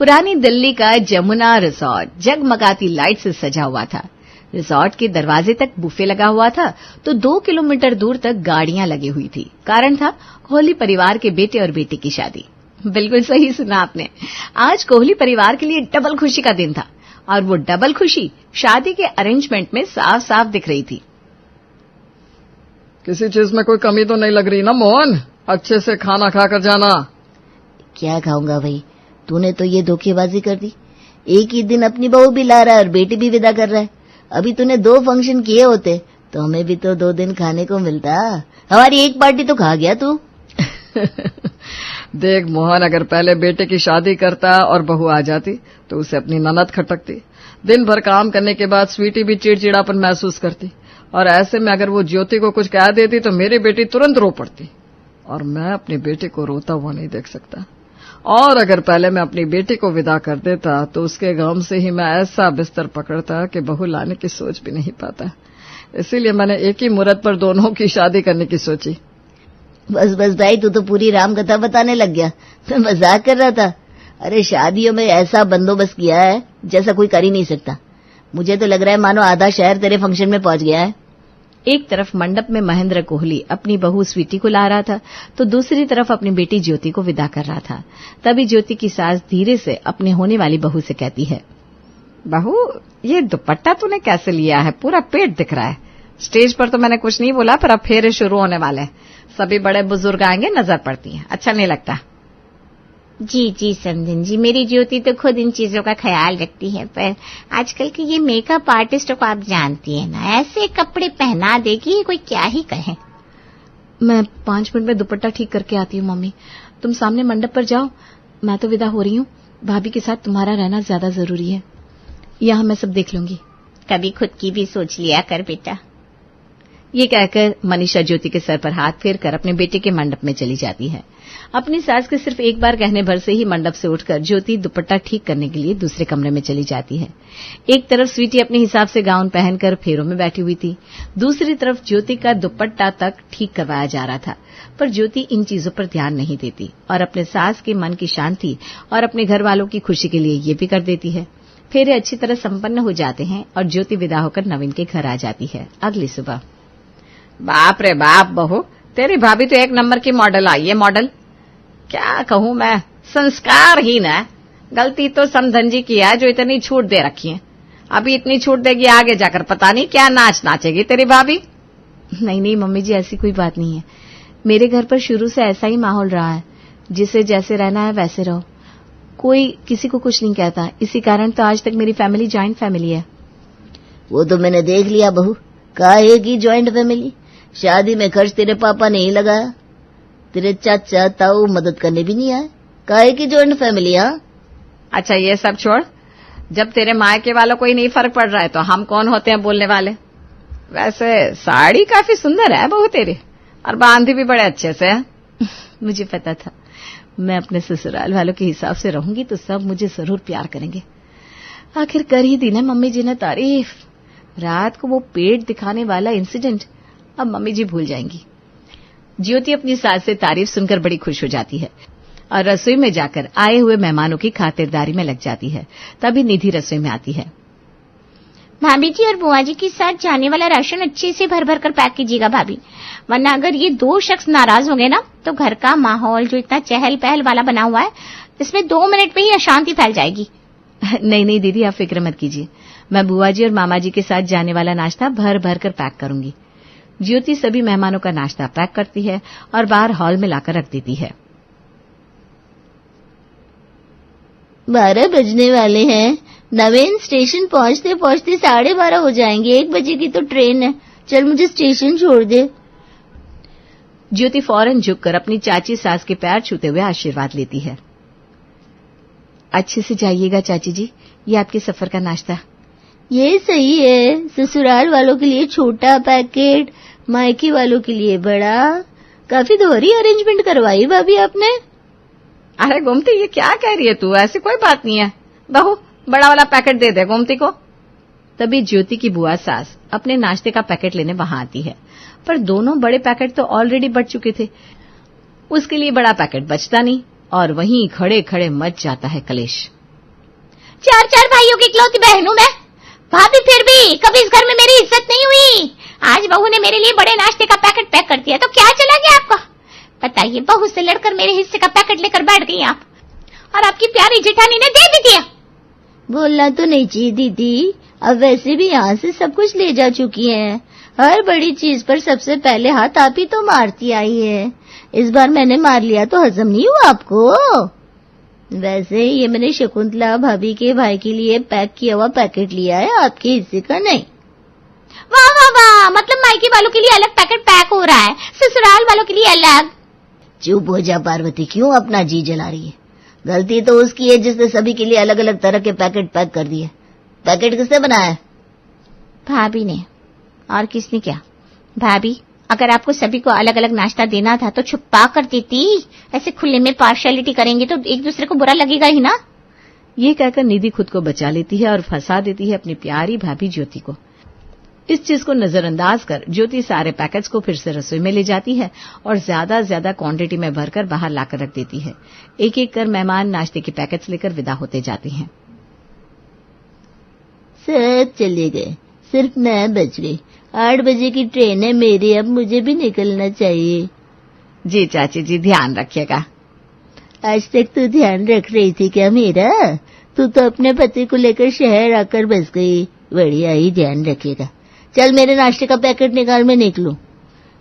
पुरानी दिल्ली का जमुना रिसोर्ट जगमगाती लाइट से सजा हुआ था। रिसोर्ट के दरवाजे तक बुफे लगा हुआ था तो 2 किलोमीटर दूर तक गाड़ियां लगी हुई थी। कारण था कोहली परिवार के बेटे और बेटी की शादी। बिल्कुल सही सुना आपने। आज कोहली परिवार के लिए डबल खुशी का दिन था और वो डबल खुशी शादी के अरेंजमेंट में साफ साफ दिख रही थी। किसी चीज में कोई कमी तो नहीं लग रही ना मोहन? अच्छे से खाना खाकर जाना। क्या खाऊंगा भाई, तूने तो ये धोखेबाजी कर दी। एक ही दिन अपनी बहू भी ला रहा है और बेटी भी विदा कर रहा है। अभी तूने 2 फंक्शन किए होते तो हमें भी तो 2 दिन खाने को मिलता। हमारी एक पार्टी तो खा गया तू। देख मोहन, अगर पहले बेटे की शादी करता और बहू आ जाती तो उसे अपनी ननद खटकती। दिन भर काम करने के बाद स्वीटी भी चिड़चिड़ापन महसूस करती और ऐसे में अगर वो ज्योति को कुछ कह देती तो मेरी बेटी तुरंत रो पड़ती और मैं अपनी बेटी को रोता हुआ नहीं देख सकता। और अगर पहले मैं अपनी बेटी को विदा कर देता तो उसके गम से ही मैं ऐसा बिस्तर पकड़ता कि बहू लाने की सोच भी नहीं पाता। इसीलिए मैंने एक ही मुहूर्त पर दोनों की शादी करने की सोची। बस बस भाई, तू तो पूरी राम कथा बताने लग गया। मैं मजाक कर रहा था। अरे शादियों में ऐसा बंदोबस्त किया है जैसा कोई कर ही नहीं सकता। मुझे तो लग रहा है मानो आधा शहर तेरे फंक्शन में पहुंच गया है। एक तरफ मंडप में महेंद्र कोहली अपनी बहू स्वीटी को ला रहा था तो दूसरी तरफ अपनी बेटी ज्योति को विदा कर रहा था। तभी ज्योति की सास धीरे से अपने होने वाली बहू से कहती है, बहू ये दुपट्टा तूने कैसे लिया है? पूरा पेट दिख रहा है। स्टेज पर तो मैंने कुछ नहीं बोला पर अब फेरे शुरू होने वाले हैं। सभी बड़े बुजुर्ग आएंगे, नजर पड़ती है, अच्छा नहीं लगता। जी जी समधन जी, मेरी ज्योति तो खुद इन चीजों का ख्याल रखती है, पर आजकल के ये मेकअप आर्टिस्टों को आप जानती है ना, ऐसे कपड़े पहना देगी कोई क्या ही कहे। मैं 5 मिनट में दुपट्टा ठीक करके आती हूँ मम्मी, तुम सामने मंडप पर जाओ, मैं तो विदा हो रही हूँ। भाभी के साथ तुम्हारा रहना ज्यादा जरूरी है, यहाँ मैं सब देख लूंगी। कभी खुद की भी सोच लिया कर बेटा। ये कहकर मनीषा ज्योति के सर पर हाथ फेर कर अपने बेटे के मंडप में चली जाती है। अपनी सास के सिर्फ एक बार कहने भर से ही मंडप से उठकर ज्योति दुपट्टा ठीक करने के लिए दूसरे कमरे में चली जाती है। एक तरफ स्वीटी अपने हिसाब से गाउन पहनकर फेरों में बैठी हुई थी, दूसरी तरफ ज्योति का दुपट्टा तक ठीक करवाया जा रहा था। पर ज्योति इन चीजों पर ध्यान नहीं देती और अपने सास के मन की शांति और अपने घर वालों की खुशी के लिए ये भी कर देती है। फेरे अच्छी तरह संपन्न हो जाते हैं और ज्योति विदा होकर नवीन के घर आ जाती है। अगली सुबह, बाप रे बाप बहू, तेरी भाभी तो एक नंबर की मॉडल आई है। मॉडल क्या कहूं मैं, संस्कारहीन है। गलती तो समधन जी की है जो इतनी छूट दे रखी है। अभी इतनी छूट देगी, आगे जाकर पता नहीं क्या नाच नाचेगी तेरी भाभी। नहीं नहीं मम्मी जी, ऐसी कोई बात नहीं है। मेरे घर पर शुरू से ऐसा ही माहौल रहा है, जिसे जैसे रहना है वैसे रहो, कोई किसी को कुछ नहीं कहता। इसी कारण तो आज तक मेरी फैमिली जॉइंट फैमिली है। वो तो मैंने देख लिया बहू, काहे की जॉइंट फैमिली? शादी में खर्च तेरे पापा ने ही लगाया, तेरे चाचा ताऊ मदद करने भी नहीं आए। काहे की जॉइंट फैमिली? हाँ अच्छा ये सब छोड़, जब तेरे मायके वालों को ही नहीं फर्क पड़ रहा है तो हम कौन होते हैं बोलने वाले। वैसे साड़ी काफी सुंदर है बहू तेरी, और बांधी भी बड़े अच्छे से है। मुझे पता था मैं अपने ससुराल वालों के हिसाब से रहूंगी तो सब मुझे जरूर प्यार करेंगे। आखिर कर ही दी ना मम्मी जी ने तारीफ। रात को वो पेट दिखाने वाला इंसिडेंट अब मम्मी जी भूल जाएंगी। ज्योति अपनी सास से तारीफ सुनकर बड़ी खुश हो जाती है और रसोई में जाकर आए हुए मेहमानों की खातिरदारी में लग जाती है। तभी निधि रसोई में आती है। भाभी जी और बुआ जी के साथ जाने वाला राशन अच्छे से भर भर कर पैक कीजिएगा भाभी, वरना अगर ये 2 शख्स नाराज हो गए ना तो घर का माहौल जो इतना चहल पहल वाला बना हुआ है, इसमें 2 मिनट में ही अशांति फैल जाएगी। नहीं नहीं दीदी, आप फिक्र मत कीजिए, मैं बुआ जी और मामा जी के साथ जाने वाला नाश्ता भर भर कर पैक करूंगी। ज्योति सभी मेहमानों का नाश्ता पैक करती है और बाहर हॉल में लाकर रख देती है। 12 बजने वाले हैं। नवीन, स्टेशन पहुंचते पहुंचते 12:30 हो जाएंगे। 1 बजे की तो ट्रेन है। चल मुझे स्टेशन छोड़ दे। ज्योति फौरन झुककर अपनी चाची सास के पैर छूते हुए आशीर्वाद लेती है। अच्छे से जाइएगा चाची जी, ये आपके सफर का नाश्ता। ये सही है, ससुराल वालों के लिए छोटा पैकेट, मायके वालों के लिए बड़ा। काफी दोहरी अरेंजमेंट करवाई भाभी आपने। अरे गोमती, ये क्या कह रही है तू? ऐसी कोई बात नहीं है बहू, बड़ा वाला पैकेट दे दे गोमती को। तभी ज्योति की बुआ सास अपने नाश्ते का पैकेट लेने वहां आती है, पर दोनों बड़े पैकेट तो ऑलरेडी बच चुके थे। उसके लिए बड़ा पैकेट बचता नहीं और वहीं खड़े खड़े मच जाता है कलेश। चार भाइयों की इकलौती बहन हूं मैं। भाभी फिर भी कभी इस घर में मेरी इज्जत नहीं हुई। आज बहू ने मेरे लिए बड़े नाश्ते का पैकेट पैक कर दिया तो क्या चला गया आपका? बताइए, बहू से लड़कर मेरे हिस्से का पैकेट लेकर बैठ गई आप, और आपकी प्यारी जेठानी ने दे भी दिया। बोलना तो नहीं चाहिए दीदी, अब वैसे भी यहाँ से सब कुछ ले जा चुकी हैं। हर बड़ी चीज पर सबसे पहले हाथ आप ही तो मारती आई है। इस बार मैंने मार लिया तो हजम नहीं हुआ आपको? वैसे ये मैंने शकुंतला भाभी के भाई के लिए पैक किया हुआ पैकेट लिया है, आपके हिस्से का नहीं। वाह वाह वाह, मतलब मायके वालों के लिए अलग पैकेट पैक हो रहा है, ससुराल वालों के लिए अलग। चुप हो जा पार्वती, क्यों अपना जी जला रही है? गलती तो उसकी है जिसने सभी के लिए अलग अलग तरह के पैकेट पैक कर दिए। पैकेट किसने बनाया? भाभी ने। और किसने क्या? भाभी, अगर आपको सभी को अलग अलग नाश्ता देना था तो छुपा कर देती। ऐसे खुले में पार्शियलिटी करेंगे तो एक दूसरे को बुरा लगेगा ही ना। ये कहकर निधि खुद को बचा लेती है और फंसा देती है अपनी प्यारी भाभी ज्योति को। इस चीज को नजरअंदाज कर ज्योति सारे पैकेट्स को फिर से रसोई में ले जाती है और ज्यादा क्वांटिटी में भरकर बाहर लाकर रख देती है। एक एक कर मेहमान नाश्ते के पैकेट्स लेकर विदा होते जाते हैं। सब चले गए, सिर्फ मैं बच गई। 8 बजे की ट्रेन है मेरी, अब मुझे भी निकलना चाहिए। जी चाची जी, ध्यान रखिएगा। आज तक तू ध्यान रख रही थी क्या मेरा? तू तो अपने पति को लेकर शहर आकर बस गई। बढ़िया ही ध्यान रखेगा। चल मेरे नाश्ते का पैकेट निकाल, मैं निकलूं।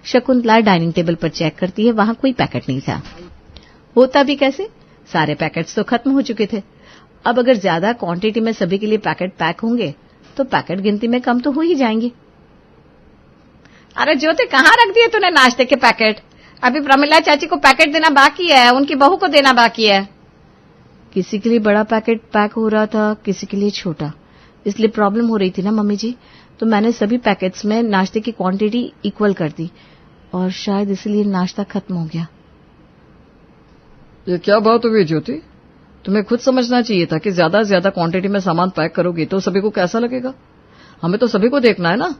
शकुंतला डाइनिंग टेबल पर चेक करती है, वहां कोई पैकेट नहीं था। होता भी कैसे, सारे पैकेट्स तो खत्म हो चुके थे। अब अगर ज्यादा क्वांटिटी में सभी के लिए पैकेट पैक होंगे तो पैकेट गिनती में कम तो हो ही जाएंगे। अरे ज्योति, कहाँ रख दिए तूने नाश्ते के पैकेट? अभी प्रमिला चाची को पैकेट देना बाकी है, उनकी बहू को देना बाकी है। किसी के लिए बड़ा पैकेट पैक हो रहा था, किसी के लिए छोटा, इसलिए प्रॉब्लम हो रही थी ना मम्मी जी। तो मैंने सभी पैकेट्स में नाश्ते की क्वांटिटी इक्वल कर दी और शायद इसलिए नाश्ता खत्म हो गया। ये क्या बात हुई ज्योति? तुम्हें खुद समझना चाहिए था कि ज्यादा से ज्यादा क्वांटिटी में सामान पैक करोगी तो सभी को कैसा लगेगा। हमें तो सभी को देखना है ना।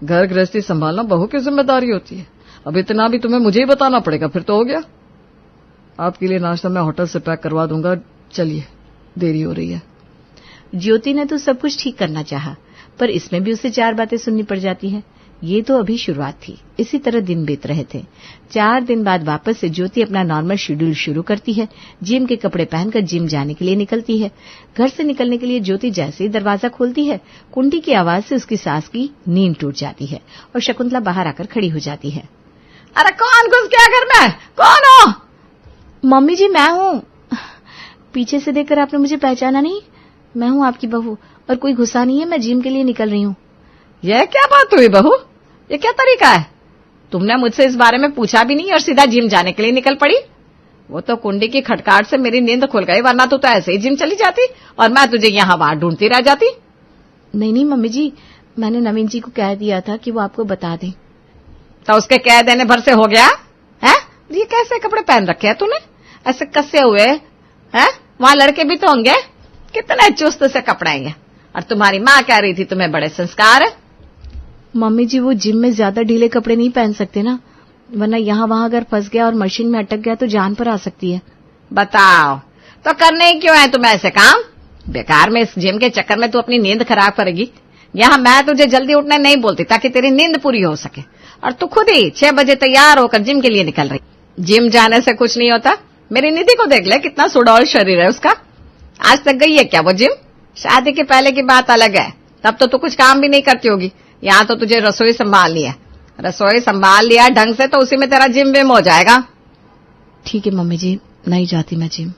घर गृहस्थी संभालना बहू की जिम्मेदारी होती है। अब इतना भी तुम्हें मुझे ही बताना पड़ेगा, फिर तो हो गया। आपके लिए नाश्ता मैं होटल से पैक करवा दूंगा। चलिए, देरी हो रही है। ज्योति ने तो सब कुछ ठीक करना चाहा, पर इसमें भी उसे 4 बातें सुननी पड़ जाती हैं। ये तो अभी शुरुआत थी। इसी तरह दिन बीत रहे थे। 4 दिन बाद वापस से ज्योति अपना नॉर्मल शेड्यूल शुरू करती है। जिम के कपड़े पहनकर जिम जाने के लिए निकलती है। घर से निकलने के लिए ज्योति जैसे ही दरवाजा खोलती है, कुंडी की आवाज से उसकी सास की नींद टूट जाती है और शकुंतला बाहर आकर खड़ी हो जाती है। अरे कौन घुस गया घर में? कौन हो? मम्मी जी, मैं हूँ। पीछे से देखकर आपने मुझे पहचाना नहीं? मैं हूँ आपकी बहू, और कोई घुसा नहीं है। मैं जिम के लिए निकल रही हूँ। यह क्या बात हुई बहू? ये क्या तरीका है? तुमने मुझसे इस बारे में पूछा भी नहीं और सीधा जिम जाने के लिए निकल पड़ी। वो तो कुंडी की खटकाट से मेरी नींद खुल गई, वरना तो ऐसे ही जिम चली जाती और मैं तुझे यहाँ वहां ढूंढती रह जाती। नहीं मम्मी जी, मैंने नवीन जी को कह दिया था कि वो आपको बता दें। तो उसके कह देने भर से हो गया है? ये कैसे कपड़े पहन रखे हैं तूने, ऐसे कसे हुए हैं? वहां लड़के भी तो होंगे, कितने चुस्त से कपड़े हैं। और तुम्हारी माँ कह रही थी तुम्हें बड़े संस्कार है। मम्मी जी, वो जिम में ज्यादा ढीले कपड़े नहीं पहन सकते ना, वरना यहाँ वहां अगर फंस गया और मशीन में अटक गया तो जान पर आ सकती है। बताओ, तो करने ही क्यों है तुम्हें ऐसे काम? बेकार में इस जिम के चक्कर में तू अपनी नींद खराब करेगी। यहाँ मैं तुझे जल्दी उठने नहीं बोलती ताकि तेरी नींद पूरी हो सके, और तू खुद ही 6 बजे तैयार होकर जिम के लिए निकल रही। जिम जाने से कुछ नहीं होता। मेरी निधि को देख ले, कितना सुडौल शरीर है उसका। आज तक गई है क्या वो जिम? शादी के पहले की बात अलग है, तब तो तू कुछ काम भी नहीं करती होगी। यहाँ तो तुझे रसोई संभालनी है। रसोई संभाल लिया ढंग से तो उसी में तेरा जिम विम हो जाएगा। ठीक है मम्मी जी, नहीं जाती मैं जिम।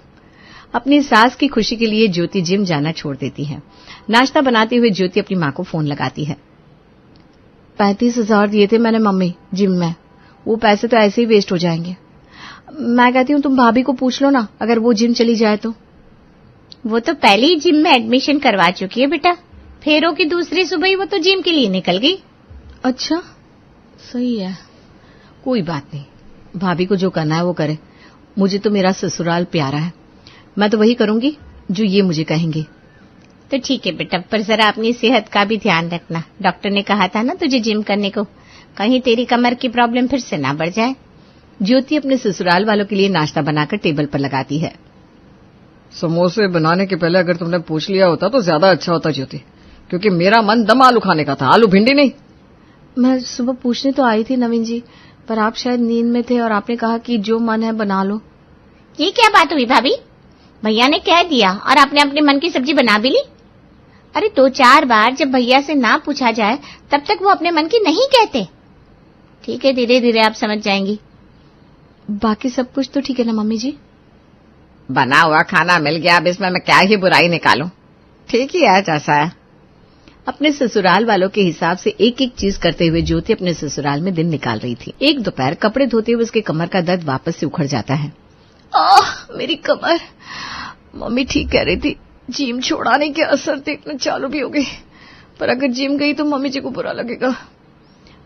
अपनी सास की खुशी के लिए ज्योति जिम जाना छोड़ देती है। नाश्ता बनाते हुए ज्योति अपनी माँ को फोन लगाती है। 35,000 दिए थे मैंने मम्मी जिम में, वो पैसे तो ऐसे ही वेस्ट हो जाएंगे। मैं कहती हूँ तुम भाभी को पूछ लो ना, अगर वो जिम चली जाए तो। वो तो पहले ही जिम में एडमिशन करवा चुकी है बेटा। फेरों की दूसरी सुबह ही वो तो जिम के लिए निकल गई। अच्छा, सही है, कोई बात नहीं। भाभी को जो करना है वो करे। मुझे तो मेरा ससुराल प्यारा है, मैं तो वही करूंगी जो ये मुझे कहेंगे। तो ठीक है बेटा, पर जरा अपनी सेहत का भी ध्यान रखना। डॉक्टर ने कहा था ना तुझे जिम करने को, कहीं तेरी कमर की प्रॉब्लम फिर से ना बढ़ जाए। ज्योति अपने ससुराल वालों के लिए नाश्ता बनाकर टेबल पर लगाती है। समोसे बनाने के पहले अगर तुमने पूछ लिया होता तो ज्यादा अच्छा होता ज्योति, क्योंकि मेरा मन दम आलू खाने का था, आलू भिंडी नहीं। मैं सुबह पूछने तो आई थी नवीन जी, पर आप शायद नींद में थे और आपने कहा कि जो मन है बना लो। ये क्या बात हुई भाभी? भैया ने कह दिया और आपने अपने मन की सब्जी बना भी ली? अरे 2-4 बार जब भैया से ना पूछा जाए तब तक वो अपने मन की नहीं कहते। ठीक है, धीरे धीरे आप समझ जाएंगी। बाकी सब कुछ तो ठीक है ना मम्मी जी? बना हुआ खाना मिल गया, अब इसमें मैं क्या ही बुराई निकालूं, ठीक ही है जैसा है। अपने ससुराल वालों के हिसाब से एक एक चीज करते हुए ज्योति अपने ससुराल में दिन निकाल रही थी। एक दोपहर कपड़े धोते हुए उसके कमर का दर्द वापस से उखड़ जाता है। मेरी कमर। मम्मी ठीक कह रही थी, जिम छोड़ाने के असर देखना चालू भी हो गई, पर अगर जिम गई तो मम्मी जी को बुरा लगेगा।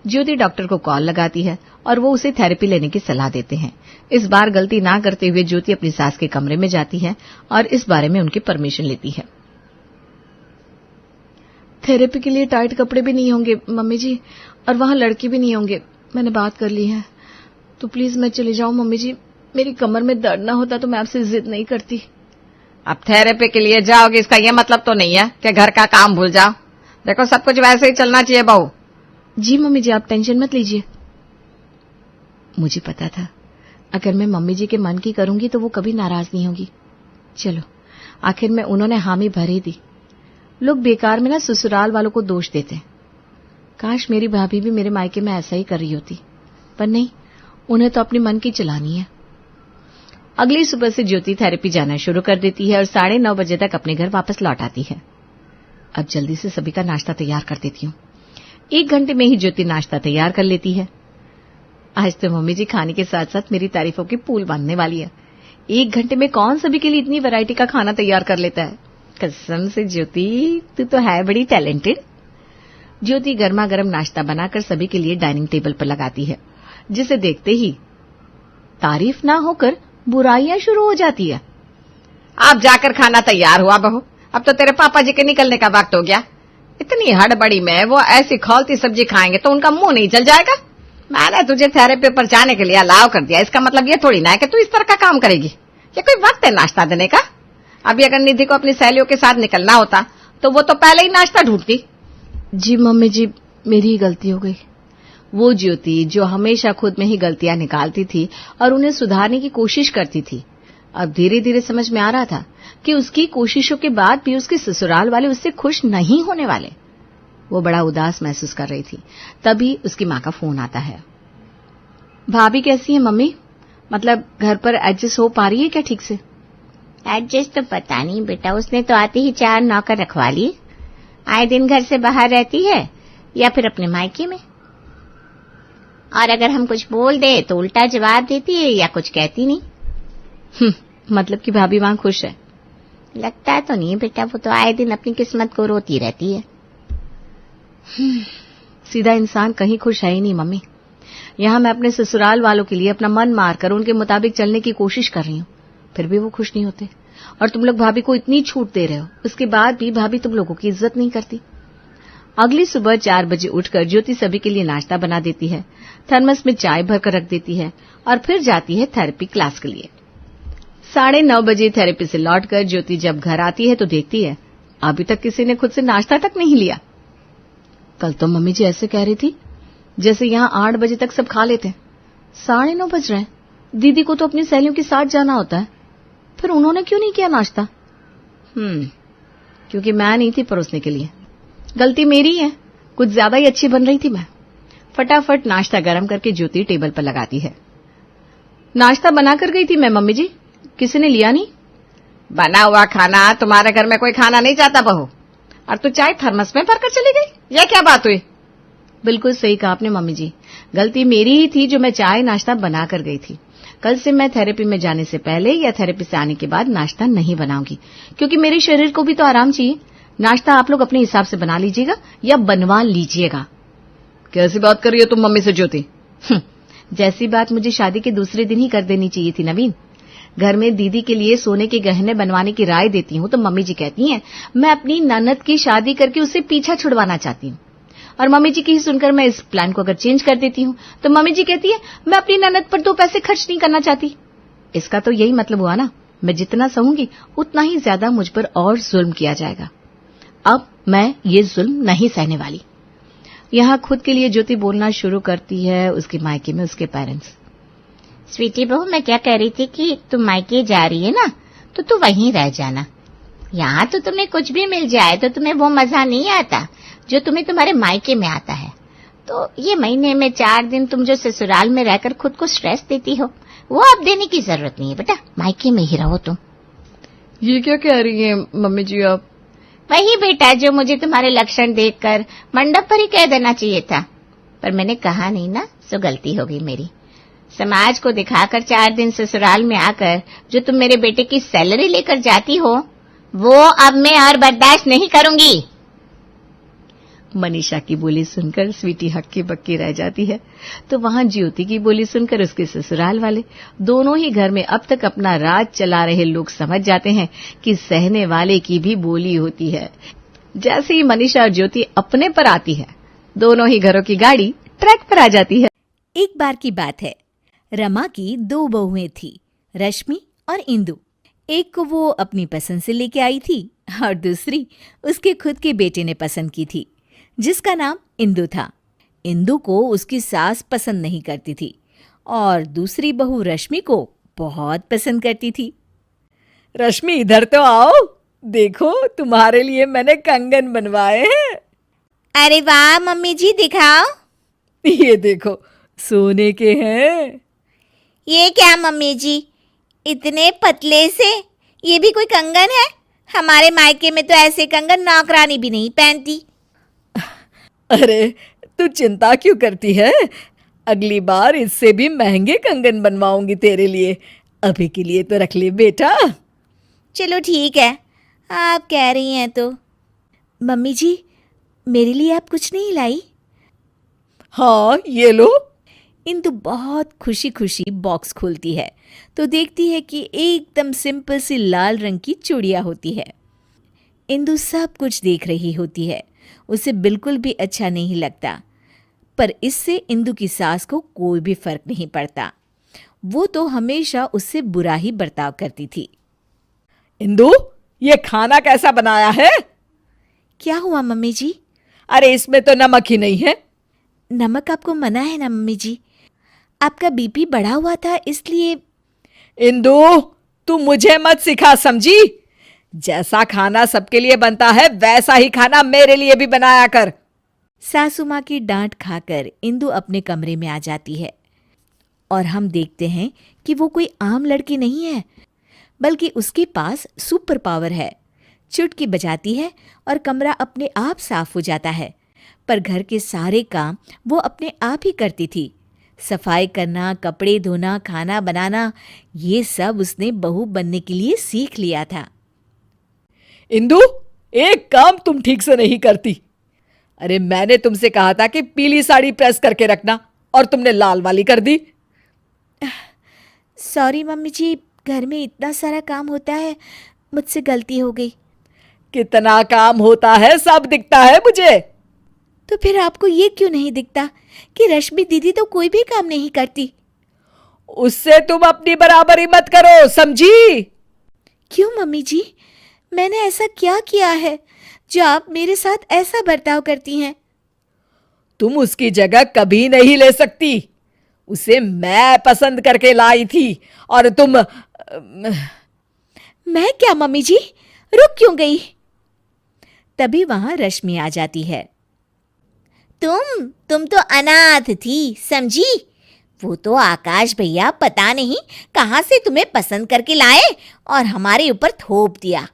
ज्योति डॉक्टर को कॉल लगाती है और वो उसे थेरेपी लेने की सलाह देते हैं। इस बार गलती ना करते हुए ज्योति अपनी सास के कमरे में जाती है और इस बारे में उनकी परमिशन लेती है। थेरेपी के लिए टाइट कपड़े भी नहीं होंगे मम्मी जी, और वहां लड़के भी नहीं होंगे, मैंने बात कर ली है। तो प्लीज मैं चली जाऊं मम्मी जी, मेरी कमर में दर्द ना होता तो मैं आपसे जिद नहीं करती। अब थेरेपी के लिए जाओगे इसका ये मतलब तो नहीं है कि घर का काम भूल जाओ। देखो सब कुछ वैसे ही चलना चाहिए बहू। जी मम्मी जी, आप टेंशन मत लीजिए। मुझे पता था अगर मैं मम्मी जी के मन की करूंगी तो वो कभी नाराज नहीं होगी। चलो, आखिर में उन्होंने हामी भर ही दी। लोग बेकार में ना ससुराल वालों को दोष देते हैं। काश मेरी भाभी भी मेरे मायके में ऐसा ही कर रही होती, पर नहीं, उन्हें तो अपने मन की चलानी है। अगली सुबह से ज्योति थेरेपी जाना शुरू कर देती है और 9:30 बजे तक अपने घर वापस लौट आती है। अब जल्दी से सभी का नाश्ता तैयार कर देती हूँ। 1 घंटे में ही ज्योति नाश्ता तैयार कर लेती है। आज तो मम्मी जी खाने के साथ साथ मेरी तारीफों की पूल बांधने वाली है। 1 घंटे में कौन सभी के लिए इतनी वैरायटी का खाना तैयार कर लेता है। कसम से ज्योति, तू तो है बड़ी टैलेंटेड। ज्योति गर्मा गर्म नाश्ता बनाकर सभी के लिए डाइनिंग टेबल पर लगाती है, जिसे देखते ही तारीफ ना होकर बुराइयां शुरू हो जाती है। आप जाकर खाना तैयार हुआ बहू, अब तो तेरे पापा जी के निकलने का वक्त हो गया। इतनी हड़बड़ी में वो ऐसी खौलती सब्जी खाएंगे तो उनका मुंह नहीं जल जाएगा। मैंने तुझे थेरेपी पर जाने के लिए अलाउ कर दिया, इसका मतलब ये थोड़ी ना है कि तू इस तरह का काम करेगी। ये कोई वक्त है नाश्ता देने का? अभी अगर निधि को अपनी सहेलियों के साथ निकलना होता तो वो तो पहले ही नाश्ता ढूंढती। जी मम्मी जी, मेरी ही गलती हो गई। वो ज्योति जो हमेशा खुद में ही गलतियां निकालती थी और उन्हें सुधारने की कोशिश करती थी, अब धीरे धीरे समझ में आ रहा था कि उसकी कोशिशों के बाद भी उसके ससुराल वाले उससे खुश नहीं होने वाले। वो बड़ा उदास महसूस कर रही थी। तभी उसकी माँ का फोन आता है। भाभी कैसी है मम्मी? मतलब घर पर एडजस्ट हो पा रही है क्या ठीक से? एडजस्ट तो पता नहीं बेटा, उसने तो आते ही 4 नौकर रखवा लिए। आए दिन घर से बाहर रहती है या फिर अपने मायके में, और अगर हम कुछ बोल दे तो उल्टा जवाब देती है या कुछ कहती नहीं। मतलब कि भाभी वहां खुश है? लगता तो नहीं बेटा, वो तो आए दिन अपनी किस्मत को रोती रहती है। सीधा इंसान कहीं खुश है ही नहीं मम्मी। यहां मैं अपने ससुराल वालों के लिए अपना मन मारकर उनके मुताबिक चलने की कोशिश कर रही हूँ, फिर भी वो खुश नहीं होते। और तुम लोग भाभी को इतनी छूट दे रहे हो, उसके बाद भी भाभी तुम लोगों की इज्जत नहीं करती। अगली सुबह 4 बजे उठकर ज्योति सभी के लिए नाश्ता बना देती है, थर्मस में चाय भरकर रख देती है और फिर जाती है थेरेपी क्लास के लिए। 9:30 बजे थेरेपी से लौटकर ज्योति जब घर आती है तो देखती है अभी तक किसी ने खुद से नाश्ता तक नहीं लिया। कल तो मम्मी जी ऐसे कह रही थी जैसे यहां 8 बजे तक सब खा लेते हैं। 9:30 बज रहे हैं, दीदी को तो अपनी सहेलियों के साथ जाना होता है, फिर उन्होंने क्यों नहीं किया नाश्ता? क्योंकि मैं नहीं थी परोसने के लिए। गलती मेरी है, कुछ ज्यादा ही अच्छी बन रही थी मैं। फटाफट नाश्ता गरम करके ज्योति टेबल पर लगाती है। नाश्ता बनाकर गई थी मैं मम्मी जी, किसी ने लिया नहीं। बना हुआ खाना तुम्हारे घर में कोई खाना नहीं चाहता बहू, और तू चाय थर्मस में भरकर चली गई, यह क्या बात हुई? बिल्कुल सही कहा आपने मम्मी जी, गलती मेरी ही थी जो मैं चाय नाश्ता बना कर गई थी। कल से मैं थेरेपी में जाने से पहले या थेरेपी से आने के बाद नाश्ता नहीं बनाऊंगी, क्योंकि मेरे शरीर को भी तो आराम चाहिए। नाश्ता आप लोग अपने हिसाब से बना लीजिएगा या बनवा लीजिएगा। कैसी बात कर रही हो तुम मम्मी से ज्योति? जैसी बात मुझे शादी के दूसरे दिन ही कर देनी चाहिए थी नवीन। घर में दीदी के लिए सोने के गहने बनवाने की राय देती हूँ तो मम्मी जी कहती हैं मैं अपनी ननद की शादी करके उससे पीछा छुड़वाना चाहती हूँ, और मम्मी जी की ही सुनकर मैं इस प्लान को अगर चेंज कर देती हूँ तो मम्मी जी कहती है मैं अपनी ननद पर 2 पैसे खर्च नहीं करना चाहती। इसका तो यही मतलब हुआ ना मैं जितना सहूंगी उतना ही ज्यादा मुझ पर और जुल्म किया जाएगा। अब मैं ये जुल्म नहीं सहने वाली। यहाँ खुद के लिए ज्योति बोलना शुरू करती है उसके मायके में उसके पेरेंट्स। स्वीटी बहू, मैं क्या कह रही थी कि तुम मायके जा रही है ना, तो तू वहीं रह जाना। यहाँ तो तुम्हें कुछ भी मिल जाए तो तुम्हें वो मजा नहीं आता जो तुम्हें तुम्हारे मायके में आता है। तो ये महीने में 4 दिन तुम जो ससुराल में रहकर खुद को स्ट्रेस देती हो, वो अब देने की जरूरत नहीं है बेटा, मायके में ही रहो तुम। ये क्या कह रही हैं मम्मी जी आप? वही बेटा जो मुझे तुम्हारे लक्षण देखकर मंडप पर ही कह देना चाहिए था, पर मैंने कहा नहीं ना, सो गलती हो गई मेरी। समाज को दिखाकर 4 दिन ससुराल में आकर जो तुम मेरे बेटे की सैलरी लेकर जाती हो, वो अब मैं और बर्दाश्त नहीं करूंगी। मनीषा की बोली सुनकर स्वीटी हक्की बक्की रह जाती है, तो वहां ज्योति की बोली सुनकर उसके ससुराल वाले, दोनों ही घर में अब तक अपना राज चला रहे लोग समझ जाते हैं कि सहने वाले की भी बोली होती है। जैसे ही मनीषा और ज्योति अपने पर आती है, दोनों ही घरों की गाड़ी ट्रैक पर आ जाती है। एक बार की बात है, रमा की 2 बहुएं थी, रश्मि और इंदु। एक को वो अपनी पसंद से लेके आई थी और दूसरी उसके खुद के बेटे ने पसंद की थी, जिसका नाम इंदु था। इंदु को उसकी सास पसंद नहीं करती थी और दूसरी बहू रश्मि को बहुत पसंद करती थी। रश्मि इधर तो आओ, देखो तुम्हारे लिए मैंने कंगन बनवाए हैं। अरे वाह मम्मी जी, दिखाओ। ये देखो, सोने के हैं। ये क्या मम्मी जी, इतने पतले से, ये भी कोई कंगन है? हमारे मायके में तो ऐसे कंगन नौकरानी भी नहीं पहनती। अरे तू चिंता क्यों करती है, अगली बार इससे भी महंगे कंगन बनवाऊंगी तेरे लिए। अभी के लिए तो रख ले बेटा। चलो ठीक है, आप कह रही हैं तो। मम्मी जी, मेरे लिए आप कुछ नहीं लाई? हाँ, ये लो। इंदु बहुत खुशी खुशी बॉक्स खोलती है तो देखती है कि एकदम सिंपल सी लाल रंग की चूड़ियाँ होती है। इंदु सब कुछ देख रही होती है, उसे बिल्कुल भी अच्छा नहीं लगता, पर इससे इंदु की सास को कोई भी फर्क नहीं पड़ता। वो तो हमेशा उससे बुरा ही बर्ताव करती थी। इंदु, ये खाना कैसा बनाया है? क्या हुआ मम्मी जी? अरे इसमें तो नमक ही नहीं है। नमक आपको मना है ना मम्मी जी, आपका बीपी बढ़ा हुआ था इसलिए। इंदु, तू मुझे मत सिखा, समझी? जैसा खाना सबके लिए बनता है वैसा ही खाना मेरे लिए भी बनाया कर। सासू माँ की डांट खाकर इंदु अपने कमरे में आ जाती है और हम देखते हैं कि वो कोई आम लड़की नहीं है, बल्कि उसके पास सुपर पावर है। चुटकी बजाती है और कमरा अपने आप साफ हो जाता है, पर घर के सारे काम वो अपने आप ही करती थी। सफाई करना, कपड़े धोना, खाना बनाना, ये सब उसने बहू बनने के लिए सीख लिया था। इंदु, एक काम तुम ठीक से नहीं करती। अरे मैंने तुमसे कहा था कि पीली साड़ी प्रेस करके रखना और तुमने लाल वाली कर दी। सॉरी मम्मी जी, घर में इतना सारा काम होता है, मुझसे गलती हो गई। कितना काम होता है सब दिखता है मुझे। तो फिर आपको ये क्यों नहीं दिखता कि रश्मि दीदी तो कोई भी काम नहीं करती? उससे तुम अपनी बराबरी मत करो, समझी? क्यों मम्मी जी, मैंने ऐसा क्या किया है जो आप मेरे साथ ऐसा बर्ताव करती हैं? तुम उसकी जगह कभी नहीं ले सकती। उसे मैं पसंद करके लाई थी और तुम। मैं क्या मम्मी जी, रुक क्यों गई? तभी वहां रश्मि आ जाती है। तुम तो अनाथ थी, समझी? वो तो आकाश भैया पता नहीं कहां से तुम्हें पसंद करके लाए और हमारे ऊपर थोप दिया।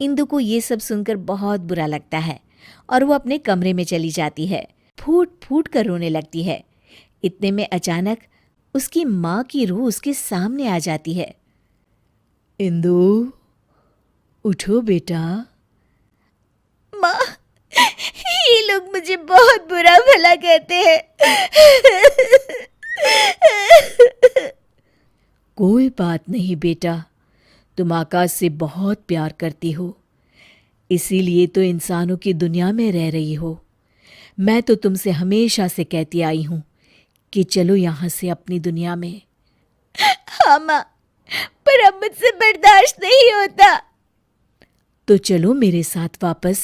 इंदु को ये सब सुनकर बहुत बुरा लगता है और वो अपने कमरे में चली जाती है, फूट फूट कर रोने लगती है। इतने में अचानक उसकी माँ की रूह उसके सामने आ जाती है। इंदु, उठो बेटा। माँ, ये लोग मुझे बहुत बुरा भला कहते हैं। कोई बात नहीं बेटा, तुम आकाश से बहुत प्यार करती हो, इसीलिए तो इंसानों की दुनिया में रह रही हो। मैं तो तुमसे हमेशा से कहती आई हूं कि चलो यहां से अपनी दुनिया में। हाँ माँ, पर अब मुझसे बर्दाश्त नहीं होता। तो चलो मेरे साथ वापस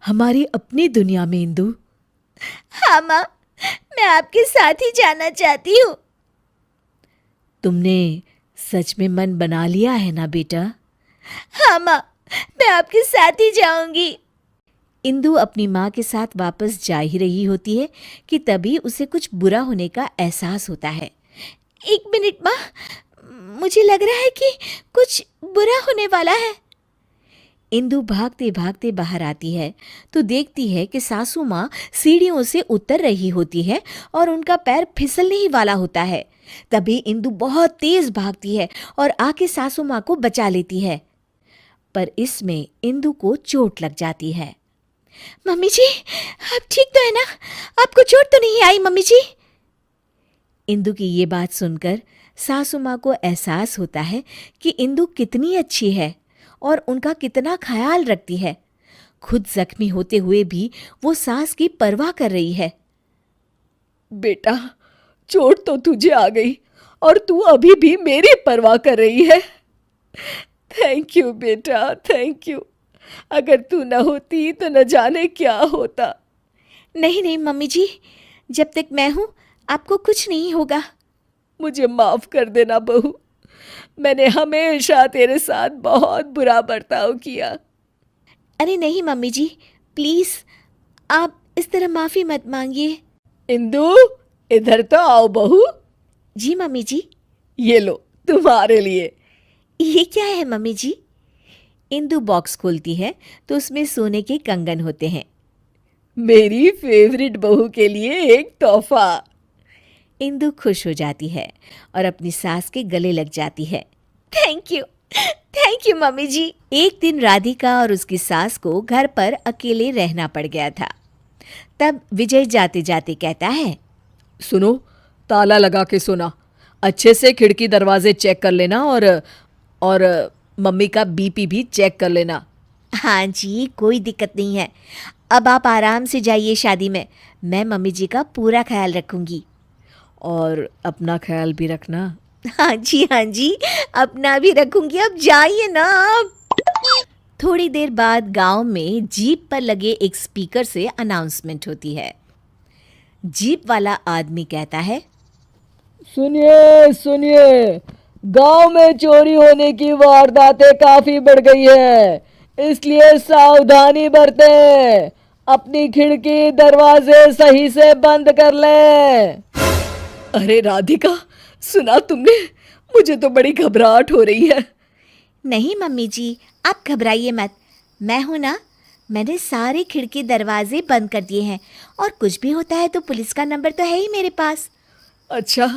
हमारी अपनी दुनिया में इंदु। हाँ माँ, मैं आपके साथ ही जाना चाहती हूँ। तुमने सच में मन बना लिया है ना बेटा? हाँ माँ, मैं आपके साथ ही जाऊंगी। इंदु अपनी माँ के साथ वापस जा ही रही होती है कि तभी उसे कुछ बुरा होने का एहसास होता है। एक मिनट माँ, मुझे लग रहा है कि कुछ बुरा होने वाला है। इंदु भागते भागते बाहर आती है तो देखती है कि सासू माँ सीढ़ियों से उतर रही होती है और उनका पैर फिसलने ही वाला होता है। तभी इंदु बहुत तेज भागती है और आके सासू माँ को बचा लेती है, पर इसमें इंदु को चोट लग जाती है। मम्मी जी, आप ठीक तो है ना? आपको चोट तो नहीं आई मम्मी जी? इंदु की ये बात सुनकर सासू माँ को एहसास होता है कि इंदु कितनी अच्छी है और उनका कितना ख्याल रखती है। खुद जख्मी होते हुए भी वो सास की परवाह कर रही है। बेटा, चोट तो तुझे आ गई और तू अभी भी मेरी परवाह कर रही है। थैंक यू बेटा, थैंक यू। अगर तू न होती तो न जाने क्या होता। नहीं नहीं मम्मी जी, जब तक मैं हूं आपको कुछ नहीं होगा। मुझे माफ कर देना बहू, मैंने हमेशा तेरे साथ बहुत बुरा बर्ताव किया। अरे नहीं मम्मी जी, प्लीज आप इस तरह माफी मत मांगिए। इंदु, इधर तो आओ बहू। जी मम्मी जी। ये लो तुम्हारे लिए। ये क्या है मम्मी जी? इंदु बॉक्स खोलती है तो उसमें सोने के कंगन होते हैं। मेरी फेवरेट बहू के लिए एक तोहफा। इंदु खुश हो जाती है और अपनी सास के गले लग जाती है। थैंक यू मम्मी जी। एक दिन राधिका और उसकी सास को घर पर अकेले रहना पड़ गया था। तब विजय जाते जाते कहता है, सुनो, ताला लगा के सोना, अच्छे से खिड़की दरवाजे चेक कर लेना और मम्मी का बीपी भी चेक कर लेना। हाँ जी, कोई दिक्कत नहीं है। अब आप आराम से जाइए शादी में, मैं मम्मी जी का पूरा ख्याल रखूंगी। और अपना ख्याल भी रखना। हाँ जी, अपना भी रखूंगी। अब जाइए ना आप। थोड़ी देर बाद गांव में जीप पर लगे एक स्पीकर से अनाउंसमेंट होती है। जीप वाला आदमी कहता है, सुनिए सुनिए, गांव में चोरी होने की वारदातें काफी बढ़ गई है, इसलिए सावधानी बरतें। अपनी खिड़की दरवाजे सही से बंद कर लें। अरे राधिका, सुना तुमने? मुझे तो बड़ी घबराहट हो रही है। नहीं मम्मी जी, आप घबराइए मत, मैं हूं ना। मैंने सारे खिड़की दरवाजे बंद कर दिए हैं और कुछ भी होता है तो पुलिस का नंबर तो है ही मेरे पास। अच्छा,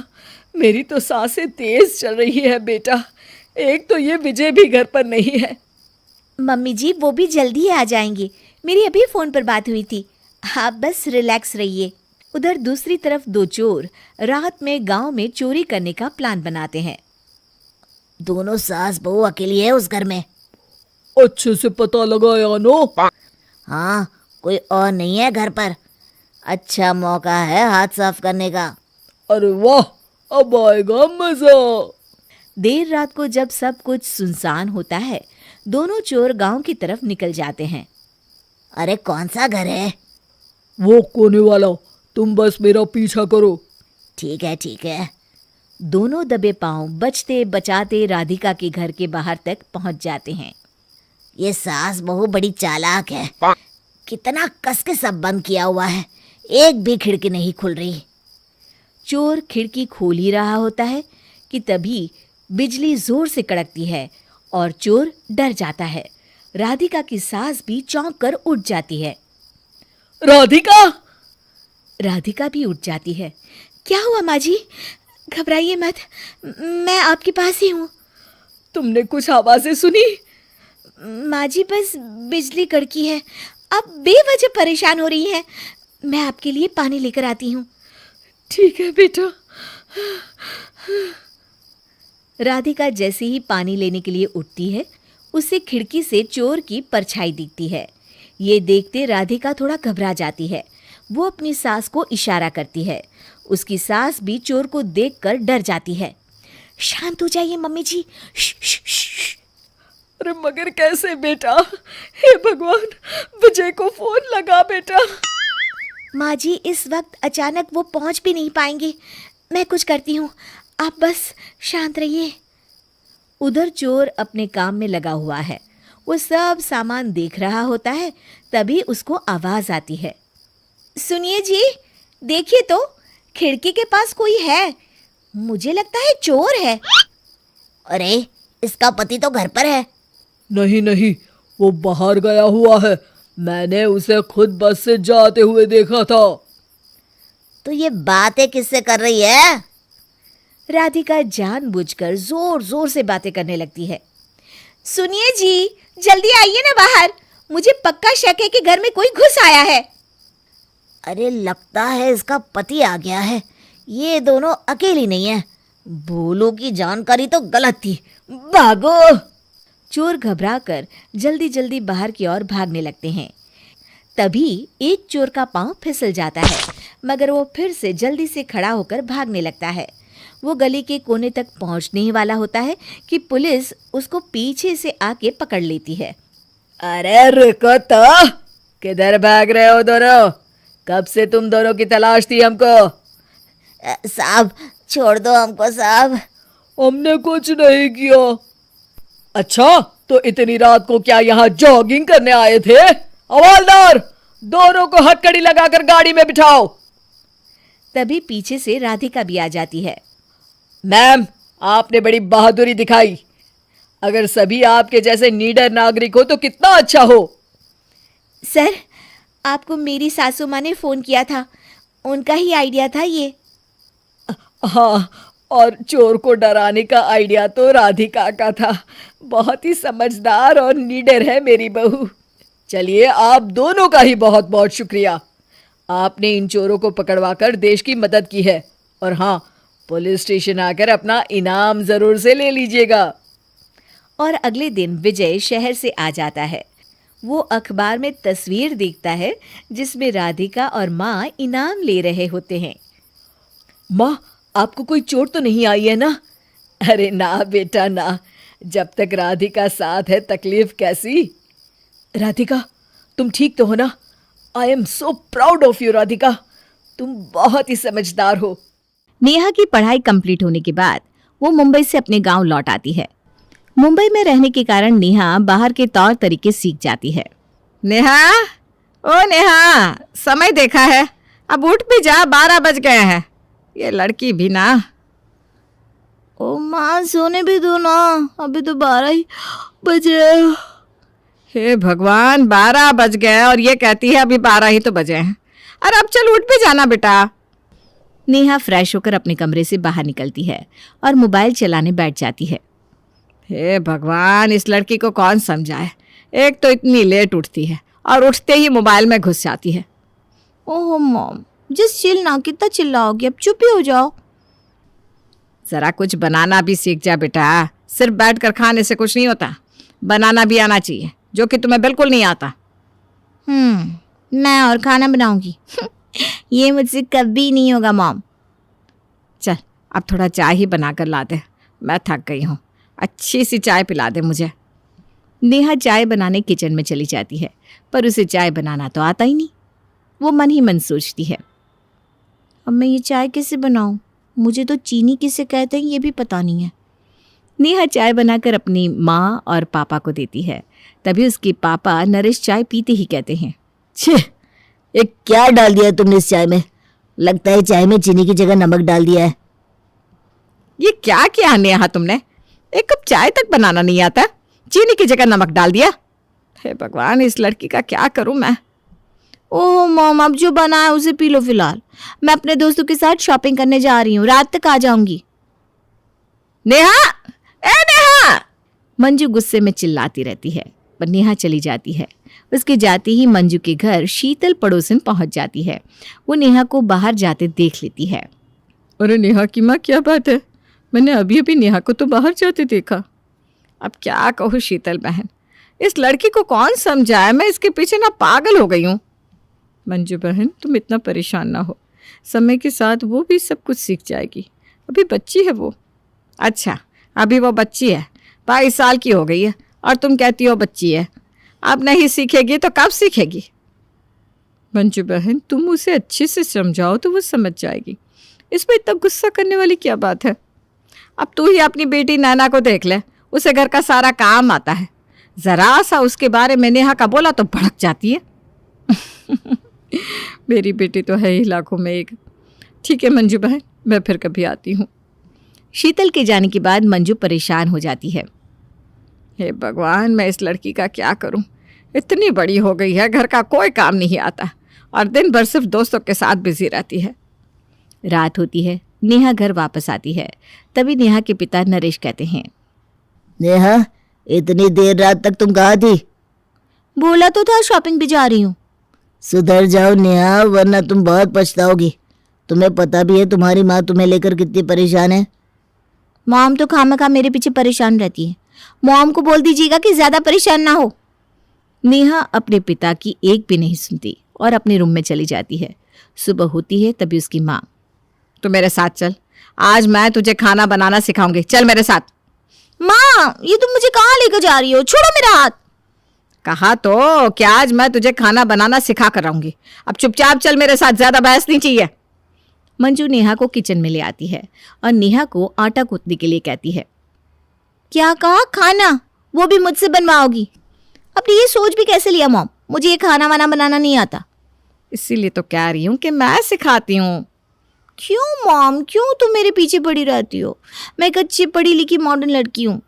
मेरी तो सांसें तेज चल रही है बेटा। एक तो ये विजय भी घर पर नहीं है। मम्मी जी, वो भी जल्दी ही आ जाएंगे, मेरी अभी फोन पर बात हुई थी। आप बस रिलैक्स रहिए। उधर दूसरी तरफ दो चोर रात में गांव में चोरी करने का प्लान बनाते हैं। दोनों सास बहू अकेली है उस घर में। अच्छे से पता लगाया नो? हाँ, कोई और नहीं है घर पर। अच्छा मौका है हाथ साफ करने का। अरे वाह, अब आएगा मजा। देर रात को जब सब कुछ सुनसान होता है, दोनों चोर गांव की तरफ निकल जाते हैं। अरे कौन सा घर है? वो कोने वाला, तुम बस मेरा पीछा करो। ठीक है। दोनों दबे पांव बचते बचाते राधिका के घर के बाहर तक पहुंच जाते हैं। ये सास बहू बड़ी चालाक है। कितना कस के सब बंद किया हुआ है, एक भी खिड़की नहीं खुल रही। चोर खिड़की खोल ही रहा होता है कि तभी बिजली जोर से कड़कती है और चोर डर जाता है। राधिका की सास भी चौंक कर उठ जाती है। राधिका भी उठ जाती है। क्या हुआ माँ जी? घबराइए मत, मैं आपके पास ही हूँ। तुमने कुछ आवाजें सुनी? माँ जी, बस बिजली कड़की है, आप बेवजह परेशान हो रही हैं। मैं आपके लिए पानी लेकर आती हूँ। ठीक है बेटा। राधिका जैसे ही पानी लेने के लिए उठती है, उसे खिड़की से चोर की परछाई दिखती है। ये देखते राधिका थोड़ा घबरा जाती है। वो अपनी सास को इशारा करती है। उसकी सास भी चोर को देखकर डर जाती है। शांत हो जाइए मम्मी जी। श्श। अरे मगर कैसे बेटा? हे भगवान, विजय को फोन लगा बेटा। माँ जी, इस वक्त अचानक वो पहुंच भी नहीं पाएंगे। मैं कुछ करती हूँ, आप बस शांत रहिए। उधर चोर अपने काम में लगा हुआ है। वो सब सामान देख रहा होता है। तभी उसको आवाज आती है। सुनिए जी, देखिए तो, खिड़की के पास कोई है। मुझे लगता है चोर है। अरे, इसका पति तो घर पर है। नहीं नहीं, वो बाहर गया हुआ है। मैंने उसे खुद बस से जाते हुए देखा था। तो ये बातें किससे कर रही है? राधिका जानबूझकर जोर जोर से बातें करने लगती है। सुनिए जी, जल्दी आइए ना बाहर। मुझे पक्का शक है कि घर में कोई घुस आया है। अरे, लगता है इसका पति आ गया है। ये दोनों अकेली नहीं है। भोलू की जानकारी तो गलत थी। भागो। चोर घबराकर जल्दी जल्दी बाहर की ओर भागने लगते हैं। तभी एक चोर का पांव फिसल जाता है, मगर वो फिर से जल्दी से खड़ा होकर भागने लगता है। वो गली के कोने तक पहुंचने ही वाला होता है कि पुलिस उसको पीछे से आके पकड़ लेती है। अरे रुको तो, किधर भाग रहे हो दोनों? कब से तुम दोनों की तलाश थी हमको? साहब, छोड़ दो हमको साहब। हमने कुछ नहीं किया। अच्छा, तो इतनी रात को क्या यहाँ जॉगिंग करने आए थे? हवलदार, दोनों को हथकड़ी लगाकर गाड़ी में बिठाओ। तभी पीछे से राधिका भी आ जाती है। मैम, आपने बड़ी बहादुरी दिखाई। अगर सभी आपके जैसे नीडर नागरिक हो तो कितना अच्छा हो। सर, आपको मेरी सासू माँ ने फोन किया था। उनका ही आइडिया था ये। हाँ, और चोर को डराने का आइडिया तो राधिका का था। बहुत ही समझदार और नीडर है मेरी बहू। चलिए, आप दोनों का ही बहुत बहुत शुक्रिया। आपने इन चोरों को पकड़वाकर देश की मदद की है। और हाँ, पुलिस स्टेशन आकर अपना इनाम जरूर से ले लीजिएगा। और अगले दिन विजय शहर से आ जाता है। वो अखबार में तस्वीर देखता है जिसमें राधिका और माँ इनाम ले रहे होते हैं। माँ, आपको कोई चोट तो नहीं आई है ना? अरे ना बेटा ना, जब तक राधिका साथ है तकलीफ कैसी। राधिका, तुम ठीक तो हो ना? I am so proud of you Radhika, तुम बहुत ही समझदार हो। नेहा की पढ़ाई कंप्लीट होने के बाद वो मुंबई से अपने गांव लौट आती है। मुंबई में रहने के कारण नेहा बाहर के तौर तरीके सीख जाती है। नेहा, ओ नेहा, समय देखा है, अब उठ भी जा, 12 बज गए हैं। ये लड़की भी ना। ओ माँ, सोने भी दो ना, अभी तो 12 ही बजे। हे भगवान, 12 बज गए और ये कहती है अभी 12 ही तो बजे हैं। अरे अब चल, उठ भी जाना बेटा। नेहा फ्रेश होकर अपने कमरे से बाहर निकलती है और मोबाइल चलाने बैठ जाती है। हे भगवान, इस लड़की को कौन समझाए। एक तो इतनी लेट उठती है और उठते ही मोबाइल में घुस जाती है। ओह मॉम, जस्ट चिल ना, कितना चिल्लाओगे, अब चुप ही हो जाओ। जरा कुछ बनाना भी सीख जा बेटा। सिर्फ बैठ कर खाने से कुछ नहीं होता, बनाना भी आना चाहिए, जो कि तुम्हें बिल्कुल नहीं आता। मैं और खाना बनाऊंगी ये मुझसे कभी नहीं होगा मॉम। चल, अब थोड़ा चाय ही बना कर ला दे, मैं थक गई हूँ। अच्छी सी चाय पिला दे मुझे। नेहा चाय बनाने किचन में चली जाती है, पर उसे चाय बनाना तो आता ही नहीं। वो मन ही मन सोचती है, अब मैं ये चाय कैसे बनाऊं? मुझे तो चीनी किसे कहते हैं ये भी पता नहीं है। नेहा चाय बनाकर अपनी माँ और पापा को देती है। तभी उसके पापा नरेश चाय पीते ही कहते हैं, छे, ये क्या डाल दिया तुमने इस चाय में? लगता है चाय में चीनी की जगह नमक डाल दिया है। ये क्या किया नेहा तुमने? एक कप चाय तक बनाना नहीं आता, चीनी की जगह नमक डाल दिया। हे भगवान, इस लड़की का क्या करूं मैं। ओह मॉम, अब जो बना है उसे पी लो फिलहाल। मैं अपने दोस्तों के साथ शॉपिंग करने जा रही हूँ, रात तक आ जाऊंगी। नेहा, ए नेहा! मंजू गुस्से में चिल्लाती रहती है, पर नेहा चली जाती है। उसके जाते ही मंजू के घर शीतल पड़ोसन पहुंच जाती है। वो नेहा को बाहर जाते देख लेती है। अरे नेहा की माँ, क्या बात है? मैंने अभी अभी नेहा को तो बाहर जाते देखा। अब क्या कहूँ शीतल बहन, इस लड़की को कौन समझाए, मैं इसके पीछे ना पागल हो गई हूँ। मंजू बहन, तुम इतना परेशान ना हो, समय के साथ वो भी सब कुछ सीख जाएगी, अभी बच्ची है वो। अच्छा, अभी वो बच्ची है, 22 साल की हो गई है और तुम कहती हो बच्ची है। अब नहीं सीखेगी तो कब सीखेगी? मंजू बहन, तुम उसे अच्छे से समझाओ तो वो समझ जाएगी। इसमें इतना गुस्सा करने वाली क्या बात है? अब तू ही अपनी बेटी नैना को देख ले, उसे घर का सारा काम आता है। जरा सा उसके बारे में नेहा का बोला तो भड़क जाती है। मेरी बेटी तो है ही लाखों में एक। ठीक है मंजू बहन, मैं फिर कभी आती हूँ। शीतल के जाने के बाद मंजू परेशान हो जाती है। हे भगवान, मैं इस लड़की का क्या करूं? इतनी बड़ी हो गई है, घर का कोई काम नहीं आता और दिन भर सिर्फ दोस्तों के साथ बिजी रहती है। रात होती है, नेहा घर वापस आती है। तभी नेहा के पिता नरेश कहते हैं, नेहा, इतनी देर रात तक तुम कहाँ थी? बोला तो था शॉपिंग पे जा रही हूँ। सुधर जाओ नेहा, वरना तुम बहुत पछताओगी। तुम्हें पता भी है तुम्हारी माँ तुम्हें लेकर कितनी परेशान है। मॉम तो खामखा मेरे पीछे परेशान रहती है। मॉम को बोल दीजिएगा कि ज्यादा परेशान ना हो। नेहा अपने पिता की एक भी नहीं सुनती और अपने रूम में चली जाती है। सुबह होती है, तभी उसकी माँ, तू मेरे साथ चल, आज मैं तुझे खाना बनाना सिखाऊंगी, चल मेरे साथ। माँ, ये तुम मुझे कहाँ लेकर जा रही हो? छोड़ो मेरा हाथ। कहा तो कि आज मैं तुझे खाना बनाना सिखा कर रहूंगी। अब चुपचाप चल मेरे साथ, ज्यादा बहस नहीं चाहिए। मंजू नेहा को किचन में ले आती है और नेहा को आटा गूंथने के लिए कहती है। क्या कहा? खाना? वो भी मुझसे बनवाओगी? अपनी ये सोच भी कैसे लिया मॉम? मुझे ये खाना वाना बनाना नहीं आता। इसीलिए तो कह रही हूँ कि मैं सिखाती हूँ। क्यों मॉम, क्यों तुम मेरे पीछे पड़ी रहती हो? मैं एक अच्छी पढ़ी लिखी मॉडर्न लड़की हूँ।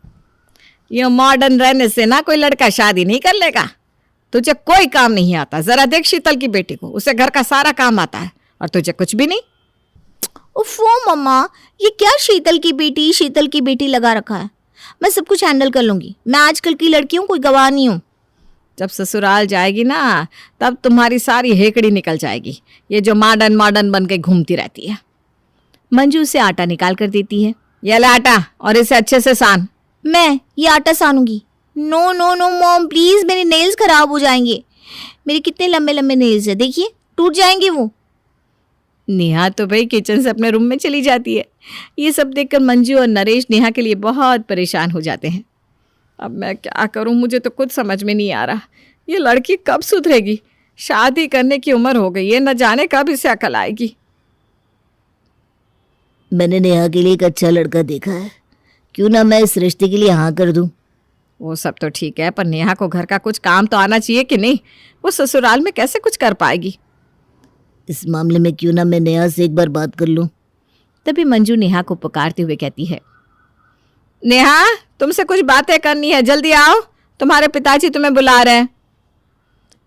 ये मॉडर्न रहने से ना कोई लड़का शादी नहीं कर लेगा। तुझे कोई काम नहीं आता। जरा देख शीतल की बेटी को, उसे घर का सारा काम आता है और तुझे कुछ भी नहीं। उफ़ो मम्मा, ये क्या शीतल की बेटी लगा रखा है? मैं सब कुछ हैंडल कर लूंगी। मैं आजकल की लड़की हूँ, कोई गवाह नहीं हूँ। जब ससुराल जाएगी ना, तब तुम्हारी सारी हेकड़ी निकल जाएगी, ये जो मॉडर्न बन के घूमती रहती है। मंजू उसे आटा निकाल कर देती है। ये ले आटा और इसे अच्छे से सान। मैं ये आटा सानूंगी? No no no mom, please, मेरे नेल्स खराब हो जाएंगे। मेरे कितने लंबे लंबे नेल्स है, देखिए टूट जाएंगे वो। नेहा तो भाई किचन से अपने रूम में चली जाती है। ये सब देखकर मंजू और नरेश नेहा के लिए बहुत परेशान हो जाते हैं। अब मैं क्या करूं, मुझे तो कुछ समझ में नहीं आ रहा। ये लड़की कब सुधरेगी? शादी करने की उम्र हो गई है, न जाने कब इसे अकल आएगी। मैंने नेहा के लिए एक अच्छा लड़का देखा है, क्यों ना मैं इस रिश्ते के लिए हाँ कर दूं। वो सब तो ठीक है, पर नेहा को घर का कुछ काम तो आना चाहिए कि नहीं? वो ससुराल में कैसे कुछ कर पाएगी? इस मामले में क्यों ना मैं नेहा से एक बार बात कर लूं। तभी मंजू नेहा को पुकारते हुए कहती है, नेहा, तुमसे कुछ बातें करनी है, जल्दी आओ, तुम्हारे पिताजी तुम्हें बुला रहे हैं।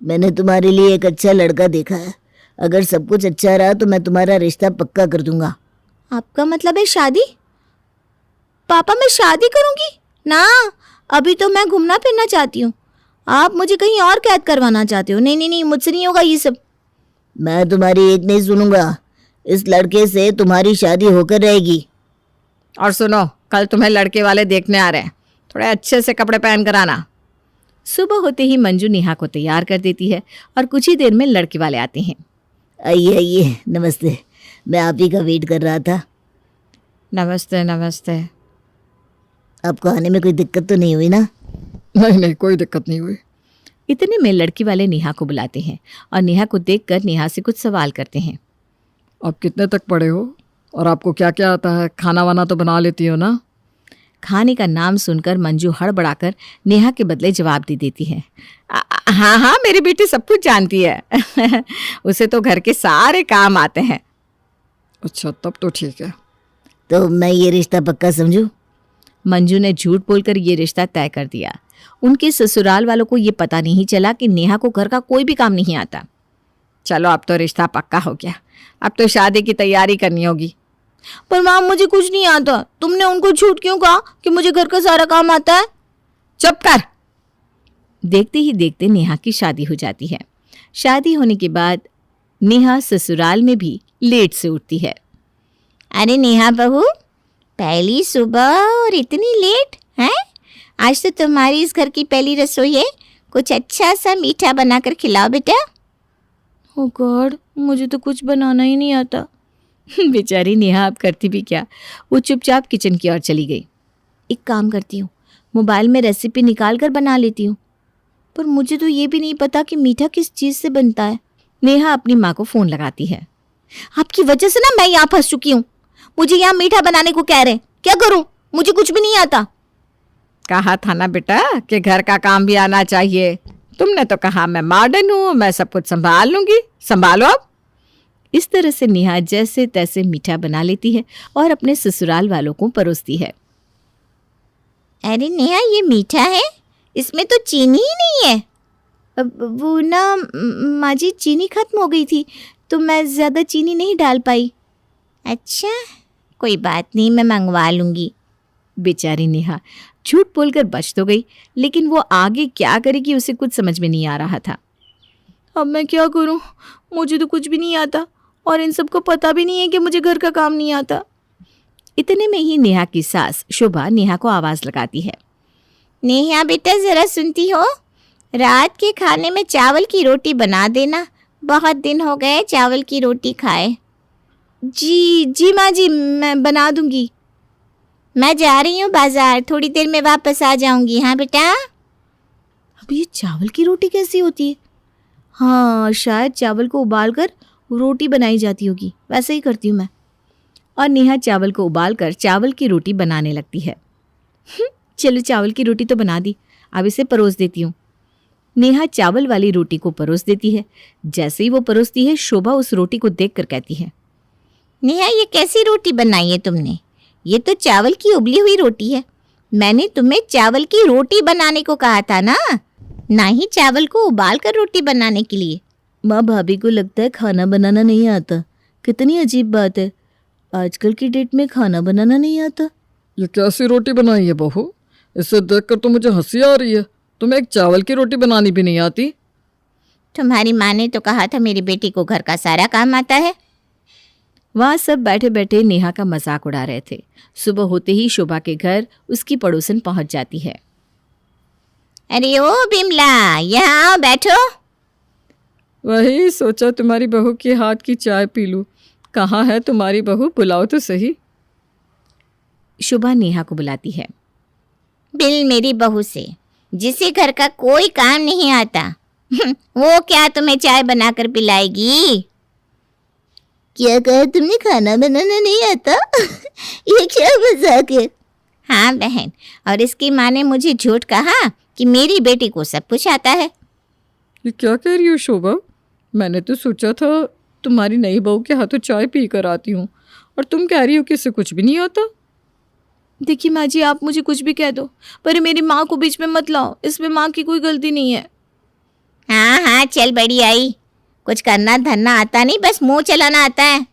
मैंने तुम्हारे लिए एक अच्छा लड़का देखा है। अगर सब कुछ अच्छा रहा तो मैं तुम्हारा रिश्ता पक्का कर दूंगा। आपका मतलब है शादी? पापा, मैं शादी करूंगी? ना, अभी तो मैं घूमना फिरना चाहती हूँ। आप मुझे कहीं और कैद करवाना चाहते हो? नहीं नहीं नहीं, मुझसे नहीं होगा ये सब। मैं तुम्हारी एक नहीं सुनूंगा। इस लड़के से तुम्हारी शादी होकर रहेगी। और सुनो, कल तुम्हें लड़के वाले देखने आ रहे हैं, थोड़े अच्छे से कपड़े पहन कर आना। सुबह होते ही मंजू नेहा को तैयार कर देती है और कुछ ही देर में लड़के वाले आते हैं। आइए आइए, नमस्ते। मैं आप ही का वेट कर रहा था। नमस्ते नमस्ते। आपको आने में कोई दिक्कत तो नहीं हुई ना? नहीं, कोई दिक्कत नहीं हुई। इतने में लड़की वाले नेहा को बुलाते हैं और नेहा को देखकर नेहा से कुछ सवाल करते हैं। आप कितने तक पढ़े हो और आपको क्या क्या आता है? खाना वाना तो बना लेती हो ना? खाने का नाम सुनकर मंजू हड़बड़ाकर नेहा के बदले जवाब दे देती है। हाँ हाँ, मेरी बेटी सब कुछ जानती है। उसे तो घर के सारे काम आते हैं। अच्छा, तब तो ठीक है। तो मैं ये रिश्ता पक्का समझूं? मंजू ने झूठ बोलकर ये रिश्ता तय कर दिया। उनके ससुराल वालों को ये पता नहीं चला कि नेहा को घर का कोई भी काम नहीं आता। चलो, अब तो रिश्ता पक्का हो गया, अब तो शादी की तैयारी करनी होगी। पर माँ, मुझे कुछ नहीं आता। तुमने उनको झूठ क्यों कहा कि मुझे घर का सारा काम आता है? चुप कर। देखते ही देखते नेहा की शादी हो जाती है। शादी होने के बाद नेहा ससुराल में भी लेट से उठती है। अरे नेहा बहू, पहली सुबह और इतनी लेट हैं? आज तो तुम्हारी इस घर की पहली रसोई है, कुछ अच्छा सा मीठा बनाकर खिलाओ बेटा। ओह गॉड, मुझे तो कुछ बनाना ही नहीं आता। बेचारी नेहा अब करती भी क्या, वो चुपचाप किचन की ओर चली गई। एक काम करती हूँ, मोबाइल में रेसिपी निकाल कर बना लेती हूँ, पर मुझे तो ये भी नहीं पता कि मीठा किस चीज़ से बनता है। नेहा अपनी माँ को फोन लगाती है। आपकी वजह से ना मैं यहाँ फंस चुकी हूँ। मुझे यहाँ मीठा बनाने को कह रहे हैं, क्या करूँ? मुझे कुछ भी नहीं आता। कहा था ना बेटा कि घर का काम भी आना चाहिए। तुमने तो कहा मैं मॉडर्न हूँ, मैं सब कुछ संभाल लूंगी, संभालो अब। इस तरह से नेहा जैसे तैसे मीठा बना लेती है और अपने ससुराल वालों को परोसती है। अरे नेहा, ये मीठा है, इसमें तो चीनी ही नहीं है। वो ना माँ जी, चीनी खत्म हो गई थी तो मैं ज़्यादा चीनी नहीं डाल पाई। अच्छा, कोई बात नहीं, मैं मंगवा लूंगी। बेचारी नेहा झूठ बोलकर बच तो गई, लेकिन वो आगे क्या करेगी उसे कुछ समझ में नहीं आ रहा था। अब मैं क्या करूं? मुझे तो कुछ भी नहीं आता और इन सबको पता भी नहीं है कि मुझे घर का काम नहीं आता। इतने में ही नेहा की सास शोभा नेहा को आवाज लगाती है। नेहा बेटा, जरा सुनती हो? रात के खाने में चावल की रोटी बना देना, बहुत दिन हो गए चावल की रोटी खाए। जी जी माँ जी, मैं बना दूंगी। मैं जा रही हूँ बाजार, थोड़ी देर में वापस आ जाऊंगी। हाँ बेटा। अब ये चावल की रोटी कैसी होती है? हाँ, शायद चावल को उबालकर रोटी बनाई जाती होगी, वैसे ही करती हूँ मैं। और नेहा चावल को उबालकर चावल की रोटी बनाने लगती है। चलो, चावल की रोटी तो बना दी, अब इसे परोस देती हूँ। नेहा चावल वाली रोटी को परोस देती है। जैसे ही वो परोसती है, शोभा उस रोटी को देखकर कहती है, नेहा, ये कैसी रोटी बनाई है तुमने? ये तो चावल की उबली हुई रोटी है। मैंने तुम्हें चावल की रोटी बनाने को कहा था ना ही चावल को उबाल कर रोटी बनाने के लिए। माँ, भाभी को लगता है खाना बनाना नहीं आता। कितनी अजीब बात है, आजकल की डेट में खाना बनाना नहीं आता। ये कैसी रोटी बनाई है बहू? इसे देखकर तो मुझे हंसी आ रही है। तुम्हें एक चावल की रोटी बनानी भी नहीं आती? तुम्हारी माँ ने तो कहा था मेरी बेटी को घर का सारा काम आता है। वहाँ सब बैठे बैठे नेहा का मजाक उड़ा रहे थे। सुबह होते ही शोभा के घर उसकी पड़ोसन पहुंच जाती है। अरे ओ बिमला, यहाँ आओ, बैठो। वही सोचा तुम्हारी बहू के हाथ की चाय पी लूं। कहाँ है तुम्हारी बहू? बुलाओ तो सही। शोभा नेहा को बुलाती है। बिल मेरी बहू से, जिसे घर का कोई काम नहीं आता, वो क्या तुम्हें चाय बनाकर पिलाएगी? क्या कहा तुमने? खाना बनाना नहीं आता? ये क्या मजाक है? हाँ बहन, और इसकी माँ ने मुझे झूठ कहा कि मेरी बेटी को सब कुछ आता है। ये क्या कह रही हो शोभा? मैंने तो सोचा था तुम्हारी नई बहू के हाथों चाय पी कर आती हूँ, और तुम कह रही हो कि इसे कुछ भी नहीं आता। देखिए माँ जी, आप मुझे कुछ भी कह दो, पर मेरी माँ को बीच में मत लाओ। इसमें माँ की कोई गलती नहीं है। हाँ हाँ, चल बड़ी आई, कुछ करना धरना आता नहीं, बस मुंह चलाना आता है।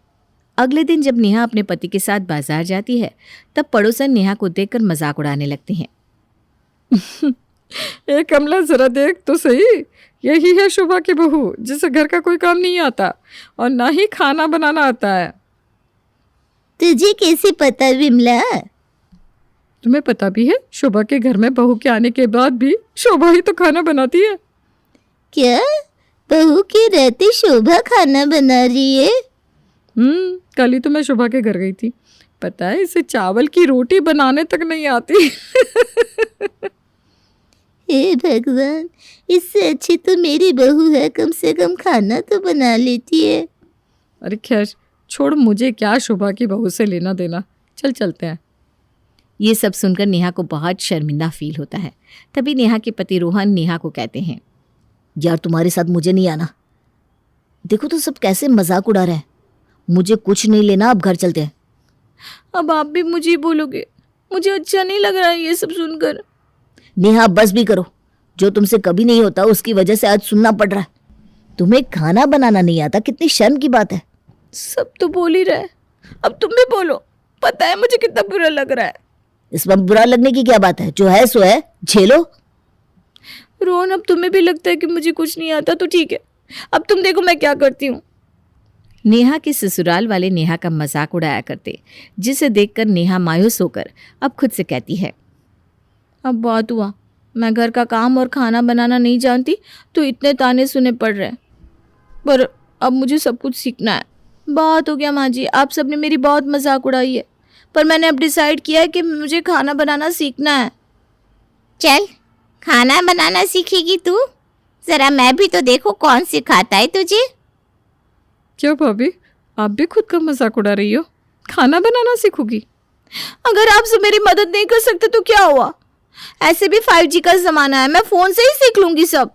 अगले दिन जब नेहा अपने पति के साथ बाजार जाती है, तब पड़ोसन नेहा को देखकर मजाक उड़ाने लगती हैं। ए कमला, जरा देख तो सही, यही है शोभा की बहू, जिसे घर का कोई काम नहीं आता और ना ही खाना बनाना आता है। तुझे कैसे पता विमला? तुम्हें पता भी है, शोभा के घर में बहू के आने के बाद भी शोभा ही तो खाना बनाती है। क्या बहू के रहते शोभा खाना बना रही है? कल ही तो मैं शोभा के घर गई थी। पता है, इसे चावल की रोटी बनाने तक नहीं आती। हे भगवान, इससे अच्छी तो मेरी बहू है, कम से कम खाना तो बना लेती है। अरे खैर छोड़, मुझे क्या शोभा की बहू से लेना देना। चल चलते हैं। ये सब सुनकर नेहा को बहुत शर्मिंदा फील होता है। तभी नेहा के पति रोहन नेहा को कहते हैं, यार तुम्हारे साथ मुझे नहीं आना। देखो तो सब कैसे मजाक उड़ा रहे हैं। मुझे कुछ नहीं लेना, अब घर चलते हैं। अब आप भी मुझे ही बोलोगे? मुझे अच्छा नहीं लग रहा है ये सब सुनकर। नेहा, बस भी करो। जो तुमसे कभी नहीं होता उसकी वजह से आज सुनना पड़ रहा है। तुम्हें खाना बनाना नहीं आता, कितनी शर्म की बात है। सब तो बोल ही रहे, अब तुम भी बोलो। पता है मुझे कितना बुरा लग रहा है। इसमें बुरा लगने की क्या बात है? जो है सो है, झेलो। रोहन, अब तुम्हें भी लगता है कि मुझे कुछ नहीं आता तो ठीक है, अब तुम देखो मैं क्या करती हूँ। नेहा के ससुराल वाले नेहा का मजाक उड़ाया करते, जिसे देखकर नेहा मायूस होकर अब खुद से कहती है, अब बात हुआ, मैं घर का काम और खाना बनाना नहीं जानती तो इतने ताने सुने पड़ रहे हैं, पर अब मुझे सब कुछ सीखना है। बहुत हो गया माँ जी, आप सबने मेरी बहुत मजाक उड़ाई है, पर मैंने अब डिसाइड किया है कि मुझे खाना बनाना सीखना है। चल, खाना बनाना सीखेगी तू? जरा मैं भी तो देखो कौन सिखाता है तुझे। क्या भाभी, आप भी खुद का मजाक उड़ा रही हो? खाना बनाना सीखोगी? अगर आप सब मेरी मदद नहीं कर सकते तो क्या हुआ? ऐसे भी 5G का जमाना है, मैं फोन से ही सीख लूंगी सब।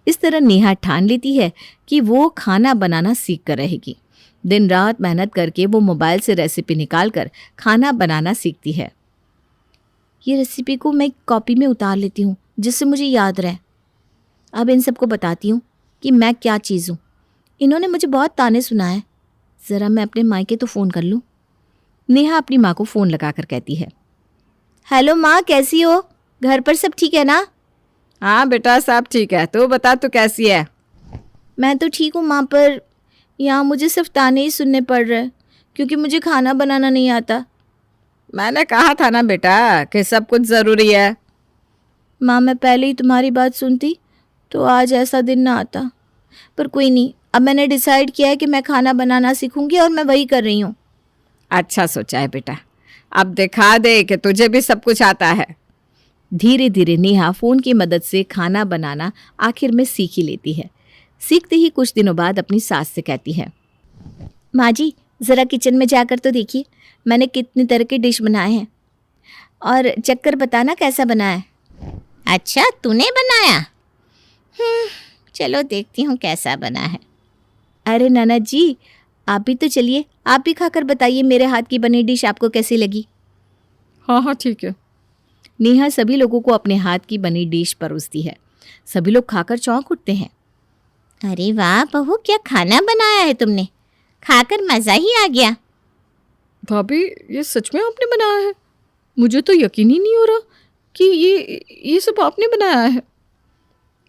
इस तरह नेहा ठान लेती है कि वो खाना बनाना सीख कर रहेगी। दिन रात मेहनत करके वो मोबाइल से रेसिपी निकालकर खाना बनाना सीखती है। ये रेसिपी को मैं कॉपी में उतार लेती हूँ जिससे मुझे याद रहे। अब इन सबको बताती हूँ कि मैं क्या चीज़ हूँ। इन्होंने मुझे बहुत ताने सुनाए। ज़रा मैं अपने मायके तो फ़ोन कर लूँ। नेहा अपनी माँ को फ़ोन लगाकर कहती है, हेलो माँ, कैसी हो? घर पर सब ठीक है ना? हाँ बेटा, सब ठीक है। तू बता, तू कैसी है? मैं तो ठीक हूँ माँ, पर यहाँ मुझे सिर्फ ताने ही सुनने पड़ रहे हैं क्योंकि मुझे खाना बनाना नहीं आता। मैंने कहा था ना बेटा कि सब कुछ ज़रूरी है। माँ, मैं पहले ही तुम्हारी बात सुनती तो आज ऐसा दिन ना आता। पर कोई नहीं, अब मैंने डिसाइड किया है कि मैं खाना बनाना सीखूंगी और मैं वही कर रही हूँ। अच्छा सोचा है बेटा, अब दिखा दे कि तुझे भी सब कुछ आता है। धीरे धीरे नेहा फ़ोन की मदद से खाना बनाना आखिर में सीख ही लेती है। सीखते ही कुछ दिनों बाद अपनी सास से कहती है, माँ जी, ज़रा किचन में जाकर तो देखिए, मैंने कितनी तरह के डिश बनाए हैं और चक्कर बताना कैसा बना है। अच्छा, तूने बनाया? चलो देखती हूँ कैसा बना है। अरे नाना जी, आप भी तो चलिए, आप भी खाकर बताइए मेरे हाथ की बनी डिश आपको कैसी लगी। हाँ हाँ ठीक है। नेहा सभी लोगों को अपने हाथ की बनी डिश परोसती है। सभी लोग खाकर चौंक उठते हैं। अरे वाह बहू, क्या खाना बनाया है तुमने, खाकर मज़ा ही आ गया। भाभी, ये सच में आपने बनाया है? मुझे तो यकीन ही नहीं हो रहा कि ये सब आपने बनाया है।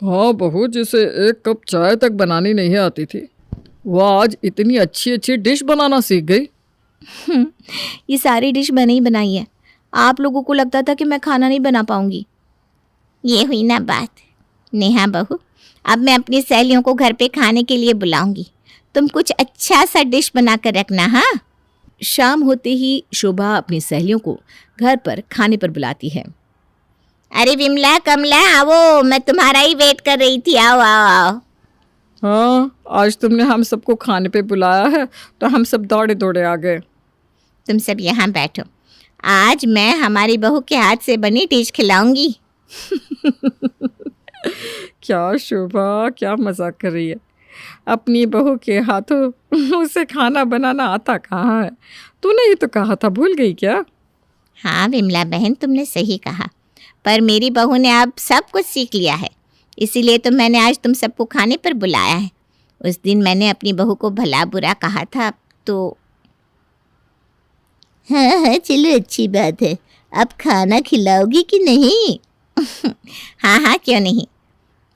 हाँ बहू, जिसे एक कप चाय तक बनानी नहीं आती थी, वो आज इतनी अच्छी अच्छी डिश बनाना सीख गई। ये सारी डिश मैंने ही बनाई है। आप लोगों को लगता था कि मैं खाना नहीं बना पाऊंगी। ये हुई ना बात। नेहा बहू, अब मैं अपनी सहेलियों को घर पे खाने के लिए बुलाऊंगी। तुम कुछ अच्छा सा डिश बना कर रखना। हाँ। शाम होते ही शोभा अपनी सहेलियों को घर पर खाने पर बुलाती है। अरे विमला, कमला, आओ, मैं तुम्हारा ही वेट कर रही थी। आओ आओ आओ। हाँ, आज तुमने हम सबको खाने पे बुलाया है तो हम सब दौड़े दौड़े आ गए। तुम सब यहाँ बैठो, आज मैं हमारी बहू के हाथ से बनी डिश खिलाऊंगी। क्या शोभा, क्या मजाक कर रही है। अपनी बहू के हाथों उसे खाना बनाना आता कहाँ है? तूने ही तो कहा था, भूल गई क्या? हाँ विमला बहन, तुमने सही कहा, पर मेरी बहू ने अब सब कुछ सीख लिया है, इसीलिए तो मैंने आज तुम सबको खाने पर बुलाया है। उस दिन मैंने अपनी बहू को भला बुरा कहा था तो। हाँ हाँ, चलो अच्छी बात है। अब खाना खिलाओगी कि नहीं? हाँ हाँ, क्यों नहीं।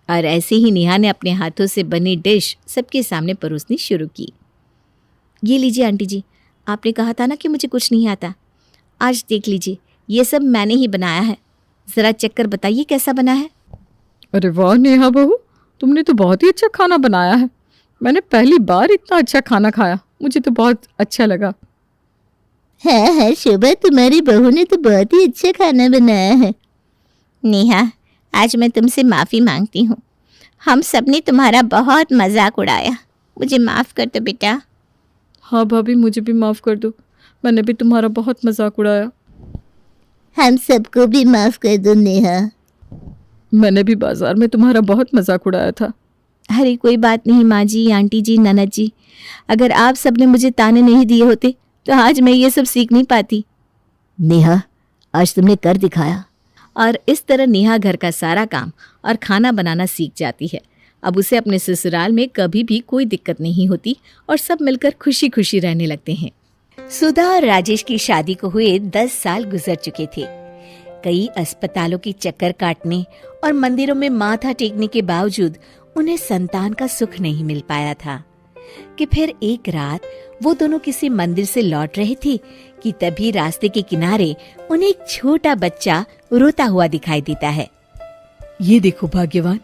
और ऐसे ही नेहा ने अपने हाथों से बनी डिश सबके सामने परोसनी शुरू की। ये लीजिए आंटी जी, आपने कहा था ना कि मुझे कुछ नहीं आता। आज देख लीजिए, ये सब मैंने ही बनाया है। ज़रा चेक कर बताइए कैसा बना है। अरे वाह नेहा बहू, तुमने तो बहुत ही अच्छा खाना बनाया है। मैंने पहली बार इतना अच्छा खाना खाया, मुझे तो बहुत अच्छा लगा। हाँ हाँ शोभा, तुम्हारी बहू ने तो बहुत ही अच्छा खाना बनाया है। नेहा, आज मैं तुमसे माफ़ी मांगती हूँ। हम सब ने तुम्हारा बहुत मजाक उड़ाया, मुझे माफ़ कर दो बेटा। हाँ भाभी, मुझे भी माफ़ कर दो, मैंने भी तुम्हारा बहुत मजाक उड़ाया। हम सबको भी माफ कर दो नेहा। मैंने भी बाजार में तुम्हारा बहुत मजाक उड़ाया था। अरे कोई बात नहीं माँ जी, आंटी जी, ननद जी, अगर आप सब ने मुझे ताने नहीं दिए होते तो आज मैं ये सब सीख नहीं पाती। नेहा, आज तुमने कर दिखाया। और इस तरह नेहा घर का सारा काम और खाना बनाना सीख जाती है। अब उसे अपने ससुराल में कभी भी कोई दिक्कत नहीं होती और सब मिलकर खुशी खुशी रहने लगते हैं। सुधा और राजेश की शादी को हुए 10 साल गुजर चुके थे। कई अस्पतालों की चक्कर काटने और मंदिरों में माथा टेकने के बावजूद उन्हें संतान का सुख नहीं मिल पाया था कि फिर एक रात वो दोनों किसी मंदिर से लौट रहे थे कि तभी रास्ते के किनारे उन्हें एक छोटा बच्चा रोता हुआ दिखाई देता है। ये देखो भाग्यवान,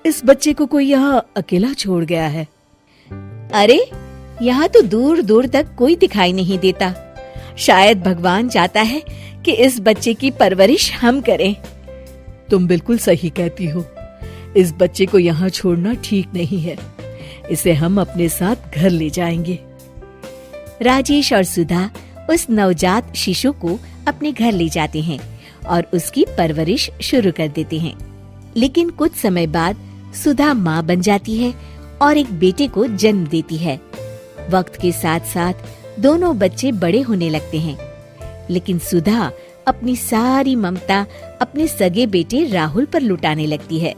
इस बच्चे को कोई यहाँ अकेला छोड़ गया है। अरे यहाँ तो दूर दूर तक कोई दिखाई नहीं देता। शायद भगवान चाहता है कि इस बच्चे की परवरिश हम करें। तुम बिल्कुल सही कहती हो। इस बच्चे को यहाँ छोड़ना ठीक नहीं है। इसे हम अपने साथ घर ले जाएंगे। राजेश और सुधा उस नवजात शिशु को अपने घर ले जाते हैं और उसकी परवरिश शुरू कर देते हैं। लेकिन कुछ समय बाद सुधा माँ बन जाती है और एक बेटे को जन्म देती है। वक्त के साथ साथ दोनों बच्चे बड़े होने लगते हैं, लेकिन सुधा अपनी सारी ममता अपने सगे बेटे राहुल पर लुटाने लगती है।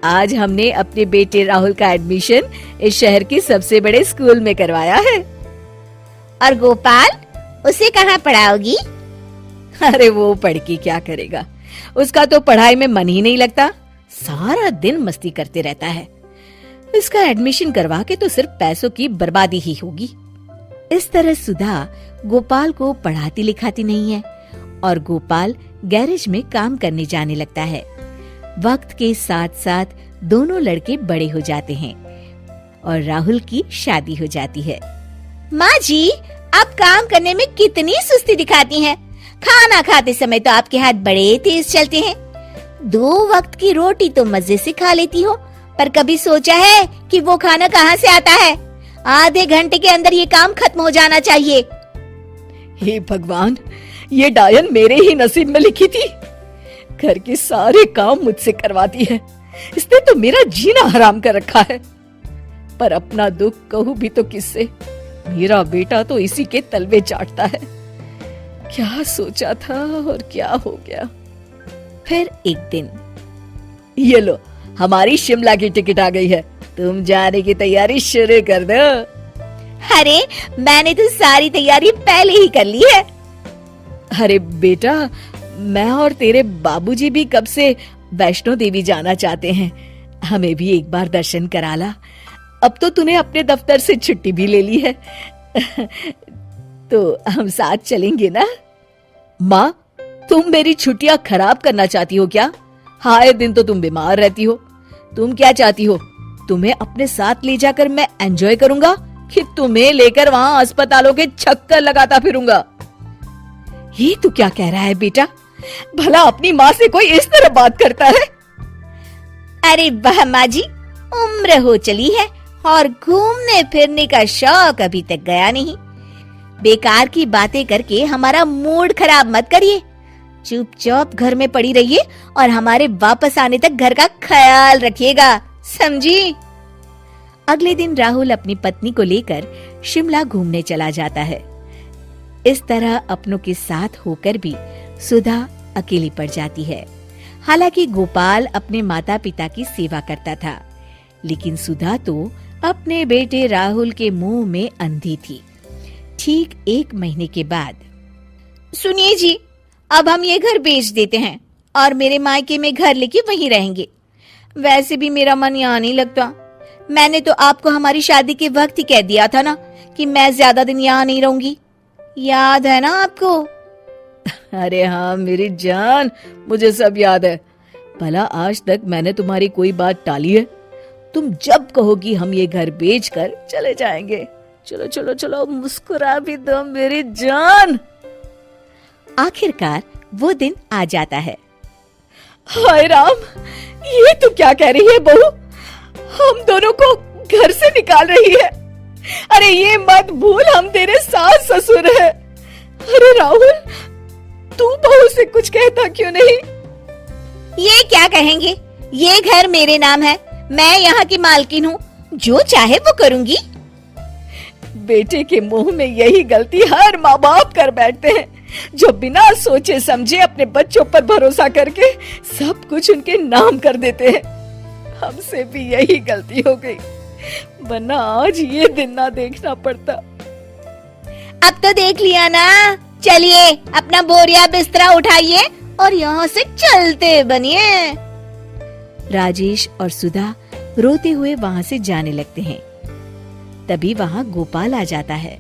आज हमने अपने बेटे राहुल का एडमिशन इस शहर के सबसे बड़े स्कूल में करवाया है। और गोपाल, उसे कहाँ पढ़ाओगी? अरे वो पढ़ के क्या करेगा, उसका तो पढ़ाई में मन ही नहीं लगता, सारा दिन मस्ती करते रहता है। इसका एडमिशन करवा के तो सिर्फ पैसों की बर्बादी ही होगी। इस तरह सुधा गोपाल को पढ़ाती लिखाती नहीं है और गोपाल गैरेज में काम करने जाने लगता है। वक्त के साथ साथ दोनों लड़के बड़े हो जाते हैं और राहुल की शादी हो जाती है। माँ जी, आप काम करने में कितनी सुस्ती दिखाती हैं। खाना खाते समय तो आपके हाथ बड़े तेज चलते हैं। 2 वक्त की रोटी तो मजे से खा लेती हो, पर कभी सोचा है कि वो खाना कहाँ से आता है? आधे घंटे के अंदर ये काम खत्म हो जाना चाहिए। हे भगवान, ये डायन मेरे ही नसीब में लिखी थी। घर के सारे काम मुझसे करवाती है। इसने तो मेरा जीना हराम कर रखा है। पर अपना दुख कहूँ भी तो किससे? मेरा बेटा तो इसी के तलवे चाटता है। क्या सोचा था और क्या हो गया। फिर एक दिन, ये लो, हमारी शिमला की टिकट आ गई है। तुम जाने की तैयारी शुरू कर दो। अरे, मैंने तो सारी तैयारी पहले ही कर ली है। अरे बेटा, मैं और तेरे बाबूजी भी कब से वैष्णो देवी जाना चाहते हैं। हमें भी एक बार दर्शन करा ला। अब तो तूने अपने दफ्तर से छुट्टी भी ले ली है। तो हम साथ चलेंगे ना? माँ, तुम मेरी छुट्टियां खराब करना चाहती हो क्या? आए दिन तो तुम बीमार रहती हो। तुम क्या चाहती हो? तुम्हें अपने साथ ले जाकर मैं एंजॉय करूंगा कि तुम्हें लेकर वहां अस्पतालों के चक्कर लगाता फिरूंगा? ये तू क्या कह रहा है बेटा? भला अपनी माँ से कोई इस तरह बात करता है? अरे वाह माँ जी, उम्र हो चली है और घूमने फिरने का शौक अभी तक गया नहीं। बेकार की बातें करके हमारा मूड खराब मत करिए। चुपचाप घर में पड़ी रहिए और हमारे वापस आने तक घर का ख्याल रखिएगा, समझी? अगले दिन राहुल अपनी पत्नी को लेकर शिमला घूमने चला जाता है। इस तरह अपनों के साथ होकर भी सुधा अकेली पड़ जाती है। हालांकि गोपाल अपने माता पिता की सेवा करता था, लेकिन सुधा तो अपने बेटे राहुल के मुंह में अंधी थी। ठीक 1 महीने के बाद, सुनिए जी, अब हम ये घर बेच देते हैं और मेरे मायके में घर लेके वहीं रहेंगे। वैसे भी मेरा मन यहाँ नहीं लगता। मैंने तो आपको हमारी शादी के वक्त ही कह दिया था ना कि मैं ज्यादा दिन यहाँ नहीं रहूंगी। याद है ना आपको? अरे हाँ मेरी जान, मुझे सब याद है। भला आज तक मैंने तुम्हारी कोई बात टाली है? तुम जब कहोगी हम ये घर बेचकर चले जाएंगे। चलो चलो चलो, मुस्कुरा भी दो मेरी जान। आखिरकार वो दिन आ जाता है। हाय राम, ये तू क्या कह रही है बहू? हम दोनों को घर से निकाल रही है। अरे ये मत भूल, हम तेरे सास ससुर हैं। अरे राहुल, तू बहू से कुछ कहता क्यों नहीं? ये क्या कहेंगे? ये घर मेरे नाम है, मैं यहाँ की मालकिन हूँ, जो चाहे वो करूँगी। बेटे के मुंह में यही गलती हर माँ बाप कर बैठते हैं, जो बिना सोचे समझे अपने बच्चों पर भरोसा करके सब कुछ उनके नाम कर देते हैं। हमसे भी यही गलती हो गई, वरना आज ये दिन ना देखना पड़ता। अब तो देख लिया ना। चलिए अपना बोरिया बिस्तरा उठाइए और यहाँ से चलते बनिए। राजेश और सुधा रोते हुए वहां से जाने लगते हैं। तभी वहां गोपाल आ जाता है।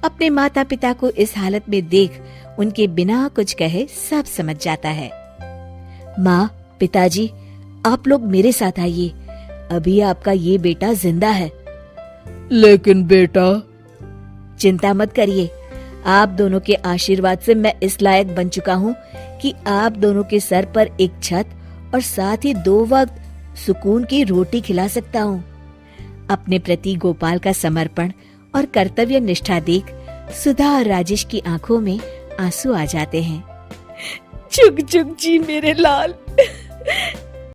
अपने माता पिता को इस हालत में देख उनके बिना कुछ कहे सब समझ जाता है। माँ, पिताजी, आप लोग मेरे साथ आइए, अभी आपका ये बेटा जिंदा है। लेकिन बेटा, चिंता मत करिए, आप दोनों के आशीर्वाद से मैं इस लायक बन चुका हूँ कि आप दोनों के सर पर एक छत और साथ ही 2 वक्त सुकून की रोटी खिला सकता हूँ। अपने प्रति गोपाल का समर्पण और कर्तव्य निष्ठा देख सुधा और राजेश की आंखों में आंसू आ जाते हैं। चुग चुग जी मेरे लाल,